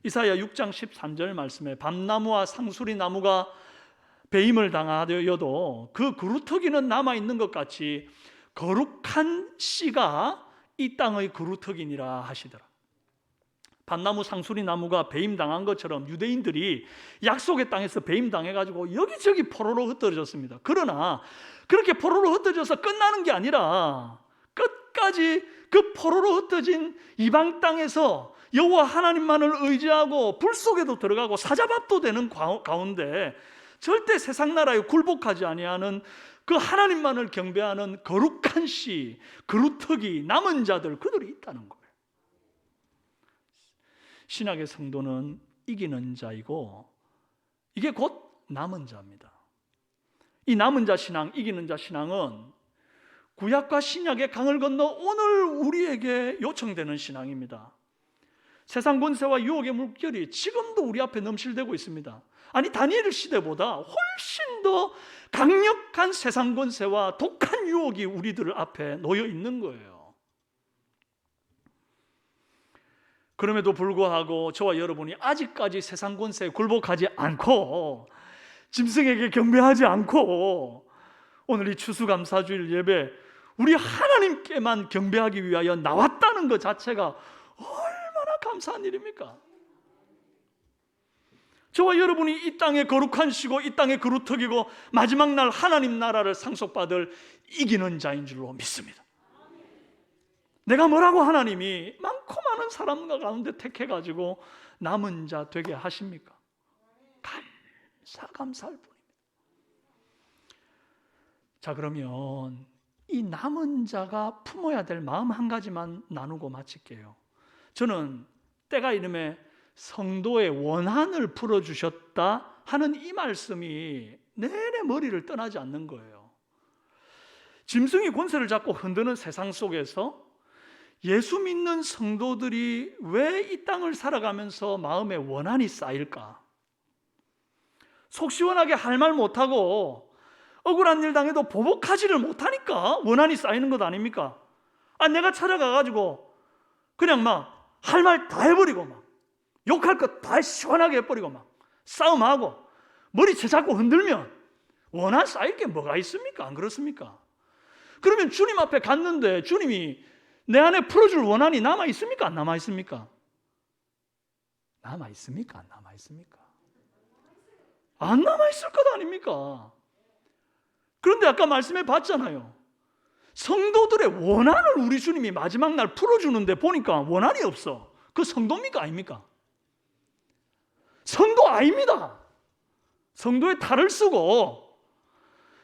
Speaker 5: 이사야 6장 13절 말씀에 밤나무와 상수리 나무가 배임을 당하여도 그 그루터기는 남아있는 것 같이 거룩한 씨가 이 땅의 그루터기니라 하시더라. 밤나무 상수리 나무가 배임당한 것처럼 유대인들이 약속의 땅에서 배임당해가지고 여기저기 포로로 흩어졌습니다. 그러나 그렇게 포로로 흩어져서 끝나는 게 아니라 끝까지 그 포로로 흩어진 이방 땅에서 여호와 하나님만을 의지하고 불 속에도 들어가고 사자밥도 되는 가운데 절대 세상 나라에 굴복하지 아니하는 그 하나님만을 경배하는 거룩한 씨, 그루터기, 남은 자들 그들이 있다는 거예요. 신약의 성도는 이기는 자이고 이게 곧 남은 자입니다. 이 남은 자 신앙, 이기는 자 신앙은 구약과 신약의 강을 건너 오늘 우리에게 요청되는 신앙입니다. 세상 권세와 유혹의 물결이 지금도 우리 앞에 넘실대고 있습니다. 아니 다니엘 시대보다 훨씬 더 강력한 세상 권세와 독한 유혹이 우리들 앞에 놓여 있는 거예요. 그럼에도 불구하고 저와 여러분이 아직까지 세상 권세에 굴복하지 않고 짐승에게 경배하지 않고 오늘 이 추수감사주일 예배 우리 하나님께만 경배하기 위하여 나왔다는 것 자체가 얼마나 감사한 일입니까? 저와 여러분이 이 땅의 거룩한 시고 이 땅의 그루터기고 마지막 날 하나님 나라를 상속받을 이기는 자인 줄로 믿습니다. 내가 뭐라고 하나님이 많고 많은 사람 가운데 택해가지고 남은 자 되게 하십니까? 사감사할 뿐입니다. 자, 그러면 이 남은 자가 품어야 될 마음 한 가지만 나누고 마칠게요. 저는 때가 이름에 성도의 원한을 풀어주셨다 하는 이 말씀이 내내 머리를 떠나지 않는 거예요. 짐승이 권세를 잡고 흔드는 세상 속에서 예수 믿는 성도들이 왜 이 땅을 살아가면서 마음에 원한이 쌓일까? 속 시원하게 할 말 못하고 억울한 일 당해도 보복하지를 못하니까 원한이 쌓이는 것 아닙니까? 내가 찾아가가지고 그냥 막 할 말 다 해버리고 막 욕할 것 다 시원하게 해버리고 막 싸움하고 머리채 잡고 흔들면 원한 쌓일 게 뭐가 있습니까? 안 그렇습니까? 그러면 주님 앞에 갔는데 주님이 내 안에 풀어줄 원한이 남아있습니까? 안 남아있습니까? 남아있습니까? 안 남아있습니까? 안 남아있을 것 아닙니까? 그런데 아까 말씀해 봤잖아요. 성도들의 원한을 우리 주님이 마지막 날 풀어주는데 보니까 원한이 없어. 그 성도입니까? 아닙니까? 성도 아닙니다. 성도의 탈을 쓰고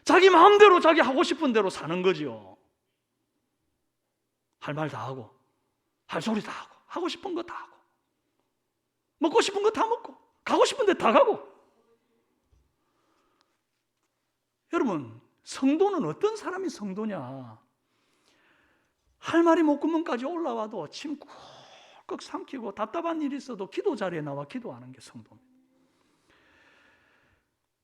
Speaker 5: 자기 마음대로 자기 하고 싶은 대로 사는 거지요. 할 말 다 하고 할 소리 다 하고 하고 싶은 거 다 하고 먹고 싶은 거 다 먹고 가고 싶은 데 다 가고. 여러분, 성도는 어떤 사람이 성도냐? 할 말이 목구멍까지 올라와도 침 꾹꾹 삼키고 답답한 일이 있어도 기도 자리에 나와 기도하는 게 성도입니다.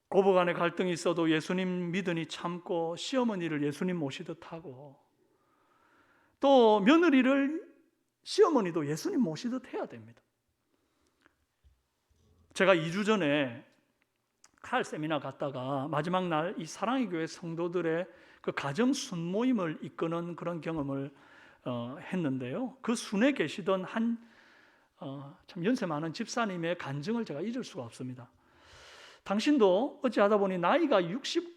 Speaker 5: 고부 간에 갈등이 있어도 예수님 믿으니 참고 시어머니를 예수님 모시듯 하고 또 며느리를 시어머니도 예수님 모시듯 해야 됩니다. 제가 2주 전에 칼 세미나 갔다가 마지막 날 이 사랑의 교회 성도들의 그 가정 순모임을 이끄는 그런 경험을 했는데요. 그 순에 계시던 한 참 연세 많은 집사님의 간증을 제가 잊을 수가 없습니다. 당신도 어찌하다 보니 나이가 60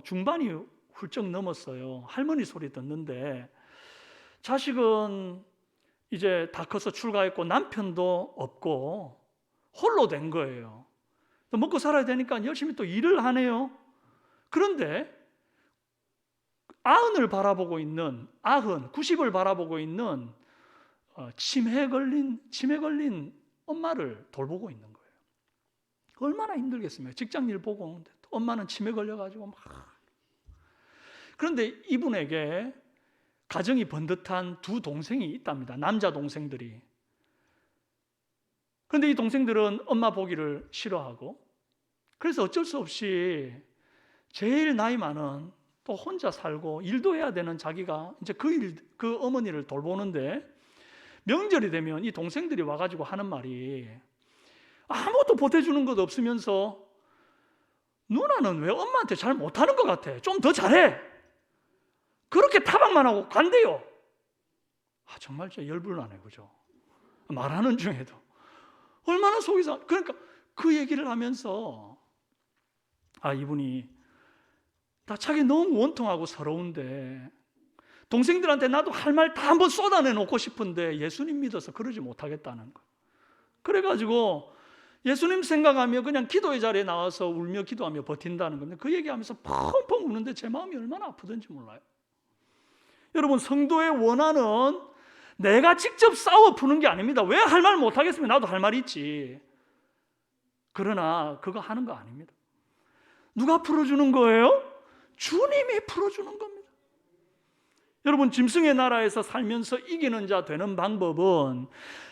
Speaker 5: 중반이 훌쩍 넘었어요. 할머니 소리 듣는데 자식은 이제 다 커서 출가했고 남편도 없고 홀로 된 거예요. 또 먹고 살아야 되니까 열심히 또 일을 하네요. 그런데 90을 바라보고 있는 90을 바라보고 있는 치매 걸린 엄마를 돌보고 있는 거예요. 얼마나 힘들겠습니까? 직장 일 보고 오는데 엄마는 치매 걸려가지고 막. 그런데 이분에게 가정이 번듯한 두 동생이 있답니다. 남자 동생들이. 그런데 이 동생들은 엄마 보기를 싫어하고 그래서 어쩔 수 없이 제일 나이 많은 또 혼자 살고 일도 해야 되는 자기가 이제 그 어머니를 돌보는데 명절이 되면 이 동생들이 와가지고 하는 말이 아무것도 보태주는 것 없으면서 누나는 왜 엄마한테 잘 못하는 것 같아? 좀 더 잘해. 그렇게 타박만 하고 간대요. 정말 진짜 열불나네, 그죠? 말하는 중에도 얼마나 속이 상. 그러니까 그 얘기를 하면서 이분이 다 자기 너무 원통하고 서러운데 동생들한테 나도 할 말 다 한번 쏟아내놓고 싶은데 예수님 믿어서 그러지 못하겠다는 거. 그래가지고 예수님 생각하며 그냥 기도의 자리에 나와서 울며 기도하며 버틴다는 건데 그 얘기하면서 펑펑 우는데 제 마음이 얼마나 아프던지 몰라요. 여러분, 성도의 원한은 내가 직접 싸워 푸는 게 아닙니다. 왜 할 말 못하겠으면 나도 할 말이 있지. 그러나 그거 하는 거 아닙니다. 누가 풀어주는 거예요? 주님이 풀어주는 겁니다. 여러분, 짐승의 나라에서 살면서 이기는 자 되는 방법은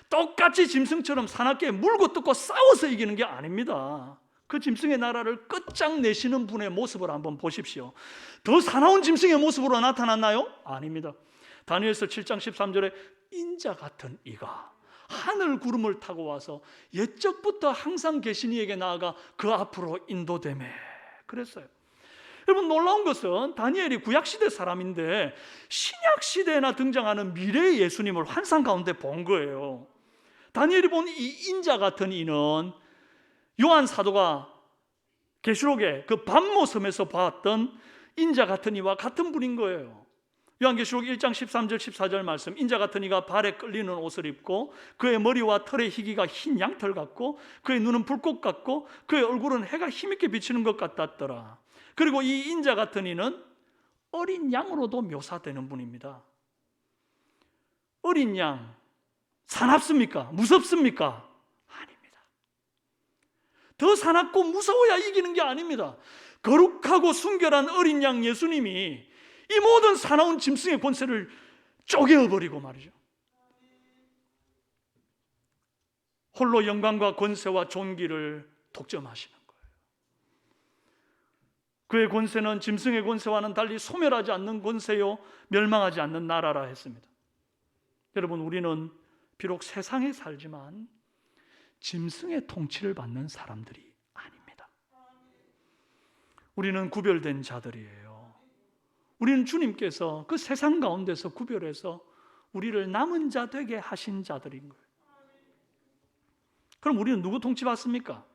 Speaker 5: 똑같이 짐승처럼 사납게 물고 뜯고 싸워서 이기는 게 아닙니다. 그 짐승의 나라를 끝장내시는 분의 모습을 한번 보십시오. 더 사나운 짐승의 모습으로 나타났나요? 아닙니다. 다니엘서 7장 13절에 인자 같은 이가 하늘 구름을 타고 와서 옛적부터 항상 계신 이에게 나아가 그 앞으로 인도되매 그랬어요. 여러분, 놀라운 것은 다니엘이 구약시대 사람인데 신약시대에나 등장하는 미래의 예수님을 환상 가운데 본 거예요. 다니엘이 본 이 인자 같은 이는 요한 사도가 계시록에 그 밤모섬에서 봤던 인자 같은 이와 같은 분인 거예요. 요한계시록 1장 13절 14절 말씀, 인자 같은 이가 발에 끌리는 옷을 입고 그의 머리와 털의 희기가 흰 양털 같고 그의 눈은 불꽃 같고 그의 얼굴은 해가 힘있게 비치는 것 같았더라. 그리고 이 인자 같은 이는 어린 양으로도 묘사되는 분입니다. 어린 양, 사납습니까? 무섭습니까? 아닙니다. 더 사납고 무서워야 이기는 게 아닙니다. 거룩하고 순결한 어린 양 예수님이 이 모든 사나운 짐승의 권세를 쪼개어버리고 말이죠. 홀로 영광과 권세와 존귀를 독점하시는 거예요. 그의 권세는 짐승의 권세와는 달리 소멸하지 않는 권세요 멸망하지 않는 나라라 했습니다. 여러분, 우리는 비록 세상에 살지만 짐승의 통치를 받는 사람들이 아닙니다. 우리는 구별된 자들이에요. 우리는 주님께서 그 세상 가운데서 구별해서 우리를 남은 자 되게 하신 자들인 거예요. 그럼 우리는 누구 통치받습니까?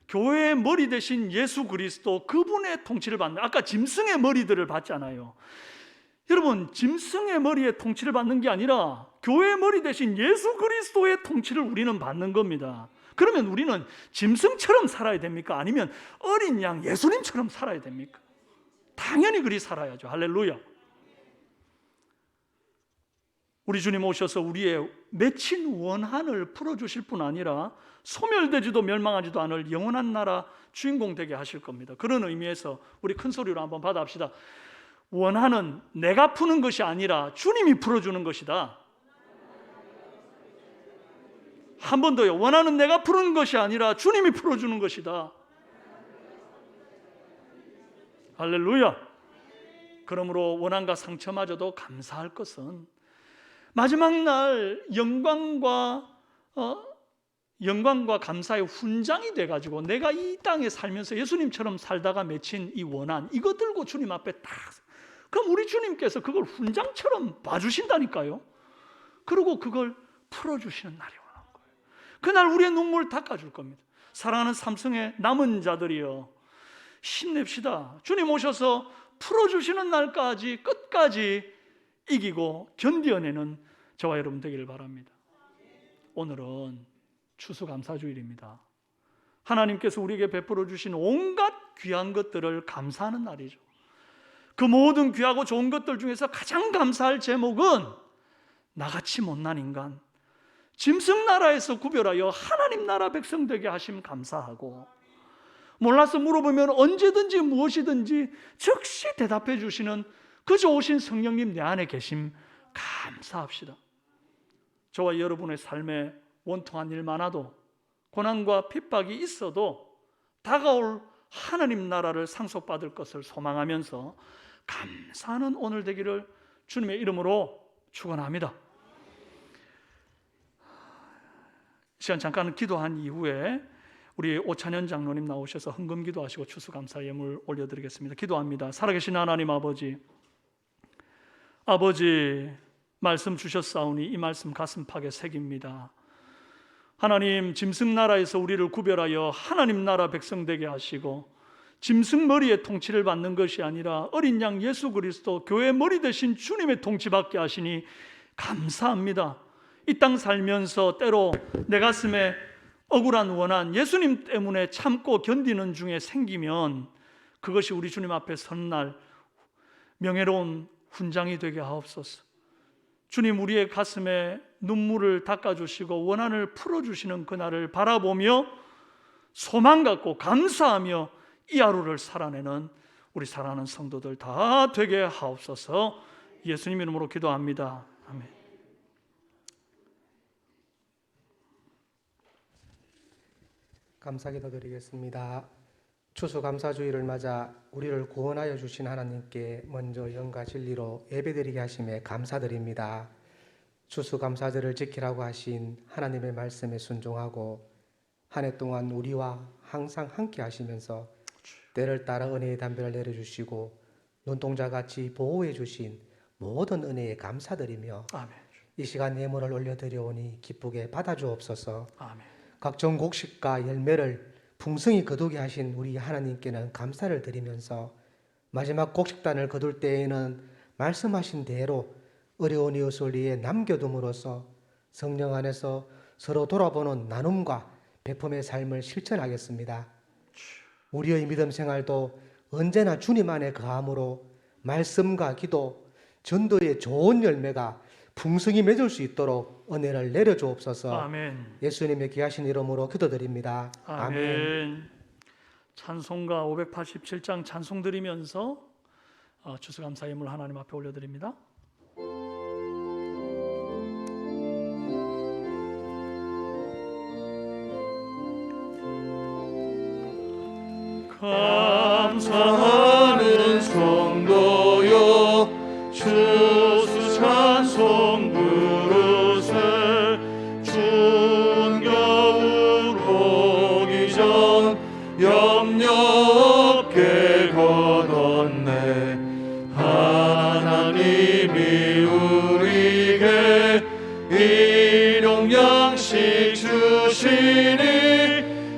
Speaker 5: 교회의 머리 대신 예수 그리스도, 그분의 통치를 받는, 아까 짐승의 머리들을 받잖아요. 여러분, 짐승의 머리에 통치를 받는 게 아니라 교회의 머리 대신 예수 그리스도의 통치를 우리는 받는 겁니다. 그러면 우리는 짐승처럼 살아야 됩니까? 아니면 어린 양 예수님처럼 살아야 됩니까? 당연히 그리 살아야죠. 할렐루야. 우리 주님 오셔서 우리의 맺힌 원한을 풀어주실 뿐 아니라 소멸되지도 멸망하지도 않을 영원한 나라 주인공 되게 하실 겁니다. 그런 의미에서 우리 큰 소리로 한번 받아합시다. 원한은 내가 푸는 것이 아니라 주님이 풀어주는 것이다. 한 번 더요. 원한은 내가 푸는 것이 아니라 주님이 풀어주는 것이다. 할렐루야. 그러므로 원한과 상처마저도 감사할 것은 마지막 날 영광과 감사의 훈장이 돼가지고 내가 이 땅에 살면서 예수님처럼 살다가 맺힌 이 원한, 이거 들고 주님 앞에 딱, 그럼 우리 주님께서 그걸 훈장처럼 봐주신다니까요. 그리고 그걸 풀어주시는 날이 오는 거예요. 그날 우리의 눈물 닦아줄 겁니다. 사랑하는 삼성의 남은 자들이여, 힘냅시다. 주님 오셔서 풀어주시는 날까지 끝까지 이기고 견뎌내는 저와 여러분 되기를 바랍니다. 오늘은 추수감사주일입니다. 하나님께서 우리에게 베풀어 주신 온갖 귀한 것들을 감사하는 날이죠. 그 모든 귀하고 좋은 것들 중에서 가장 감사할 제목은 나같이 못난 인간, 짐승 나라에서 구별하여 하나님 나라 백성 되게 하심 감사하고, 몰라서 물어보면 언제든지 무엇이든지 즉시 대답해 주시는 그 좋으신 성령님 내 안에 계심 감사합시다. 저와 여러분의 삶에 원통한 일 많아도, 고난과 핍박이 있어도 다가올 하나님 나라를 상속받을 것을 소망하면서 감사하는 오늘 되기를 주님의 이름으로 축원합니다. 시간 잠깐 기도한 이후에 우리 오찬현 장로님 나오셔서 헌금 기도하시고 추수감사 예물 올려드리겠습니다. 기도합니다. 살아계신 하나님 아버지, 말씀 주셨사오니 이 말씀 가슴팍에 새깁니다. 하나님, 짐승 나라에서 우리를 구별하여 하나님 나라 백성 되게 하시고 짐승 머리에 통치를 받는 것이 아니라 어린 양 예수 그리스도 교회 머리 대신 주님의 통치받게 하시니 감사합니다. 이 땅 살면서 때로 내 가슴에 억울한 원한, 예수님 때문에 참고 견디는 중에 생기면 그것이 우리 주님 앞에 선 날 명예로운 훈장이 되게 하옵소서. 주님, 우리의 가슴에 눈물을 닦아주시고 원한을 풀어주시는 그날을 바라보며 소망 갖고 감사하며 이 하루를 살아내는 우리 사랑하는 성도들 다 되게 하옵소서. 예수님 이름으로 기도합니다. 아멘.
Speaker 6: 감사기도 드리겠습니다. 추수감사주의를 맞아 우리를 구원하여 주신 하나님께 먼저 영과 진리로 예배드리게 하심에 감사드립니다. 추수감사절을 지키라고 하신 하나님의 말씀에 순종하고 한 해 동안 우리와 항상 함께 하시면서 때를 따라 은혜의 담배를 내려주시고 눈동자같이 보호해 주신 모든 은혜에 감사드리며
Speaker 5: 아멘.
Speaker 6: 이 시간 예물을 올려드려오니 기쁘게 받아주옵소서.
Speaker 5: 아멘.
Speaker 6: 각종 곡식과 열매를 풍성히 거두게 하신 우리 하나님께는 감사를 드리면서 마지막 곡식단을 거둘 때에는 말씀하신 대로 어려운 이웃을 위해 남겨둠으로써 성령 안에서 서로 돌아보는 나눔과 베품의 삶을 실천하겠습니다. 우리의 믿음 생활도 언제나 주님 안에 거함으로 말씀과 기도, 전도의 좋은 열매가 풍성히 맺을 수 있도록 은혜를 내려주옵소서.
Speaker 5: 아멘.
Speaker 6: 예수님의 귀하신 이름으로 기도드립니다.
Speaker 5: 아멘. 찬송가 587장 찬송 드리면서 추수감사 예물 하나님 앞에 올려드립니다.
Speaker 2: 감사하는 성도여 추수 찬송 부르세 추운 겨울 오기 전 염려 없게 걷었네 하나님이 우리에게 일용 양식 주시니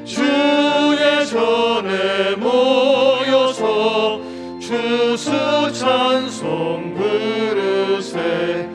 Speaker 2: 주의 전에 모여서 추수 찬송 부르세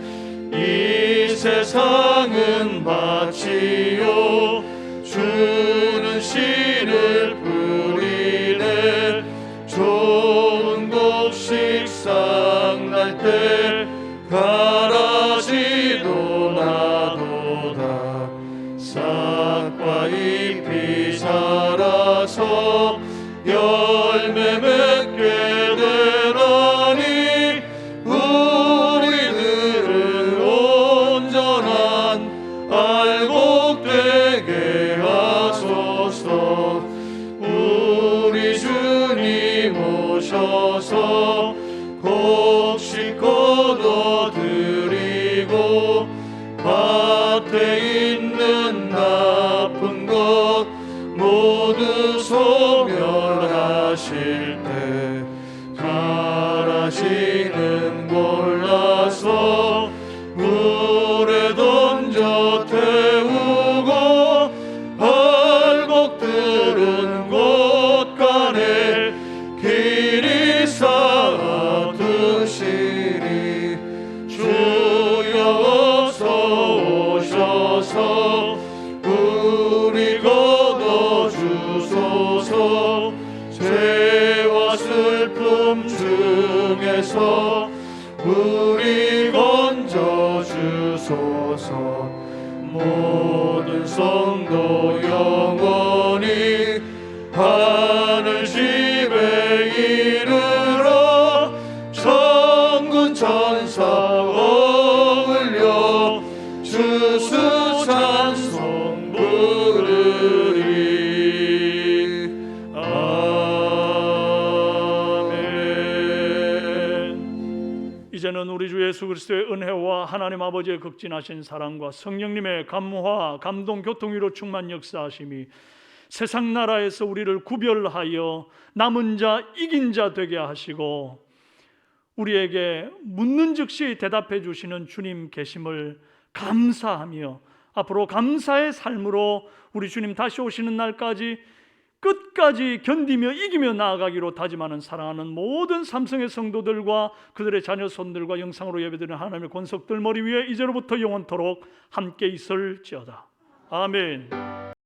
Speaker 2: 이 세상은 밭이요 주는 씨를 뿌리네 좋은 곡식 싹날 때 가라지도 나도다 싹과 잎이 자라서 열매 맺게 되라니 우리들을 온전한 알곡되게 하소서 우리 주님 오셔서 곡식 거둬드리고 밭에 있는 나쁜 것 모두 소멸하실 때 가라지는 골라서 물에 던져 태우고 알곡들은 곳간에 길이 쌓아두시니 주여 어서 오셔서 우리 거둬주소서 죄와 슬픔 중에서 우리 건져주소서 모든 성도 영원히 하늘 집에 이르러 천군 천사 어울려 주수 찬송 부르리 아멘.
Speaker 5: 이제는 우리 주 예수 그리스도의 은혜와 하나님 아버지의 극진하신 사랑과 성령님의 감화, 감동, 교통 위로 충만 역사하심이 세상 나라에서 우리를 구별하여 남은 자, 이긴 자 되게 하시고 우리에게 묻는 즉시 대답해 주시는 주님 계심을 감사하며 앞으로 감사의 삶으로 우리 주님 다시 오시는 날까지 끝까지 견디며 이기며 나아가기로 다짐하는 사랑하는 모든 삼성의 성도들과 그들의 자녀 손들과 영상으로 예배드리는 하나님의 권속들 머리 위에 이제로부터 영원토록 함께 있을지어다. 아멘.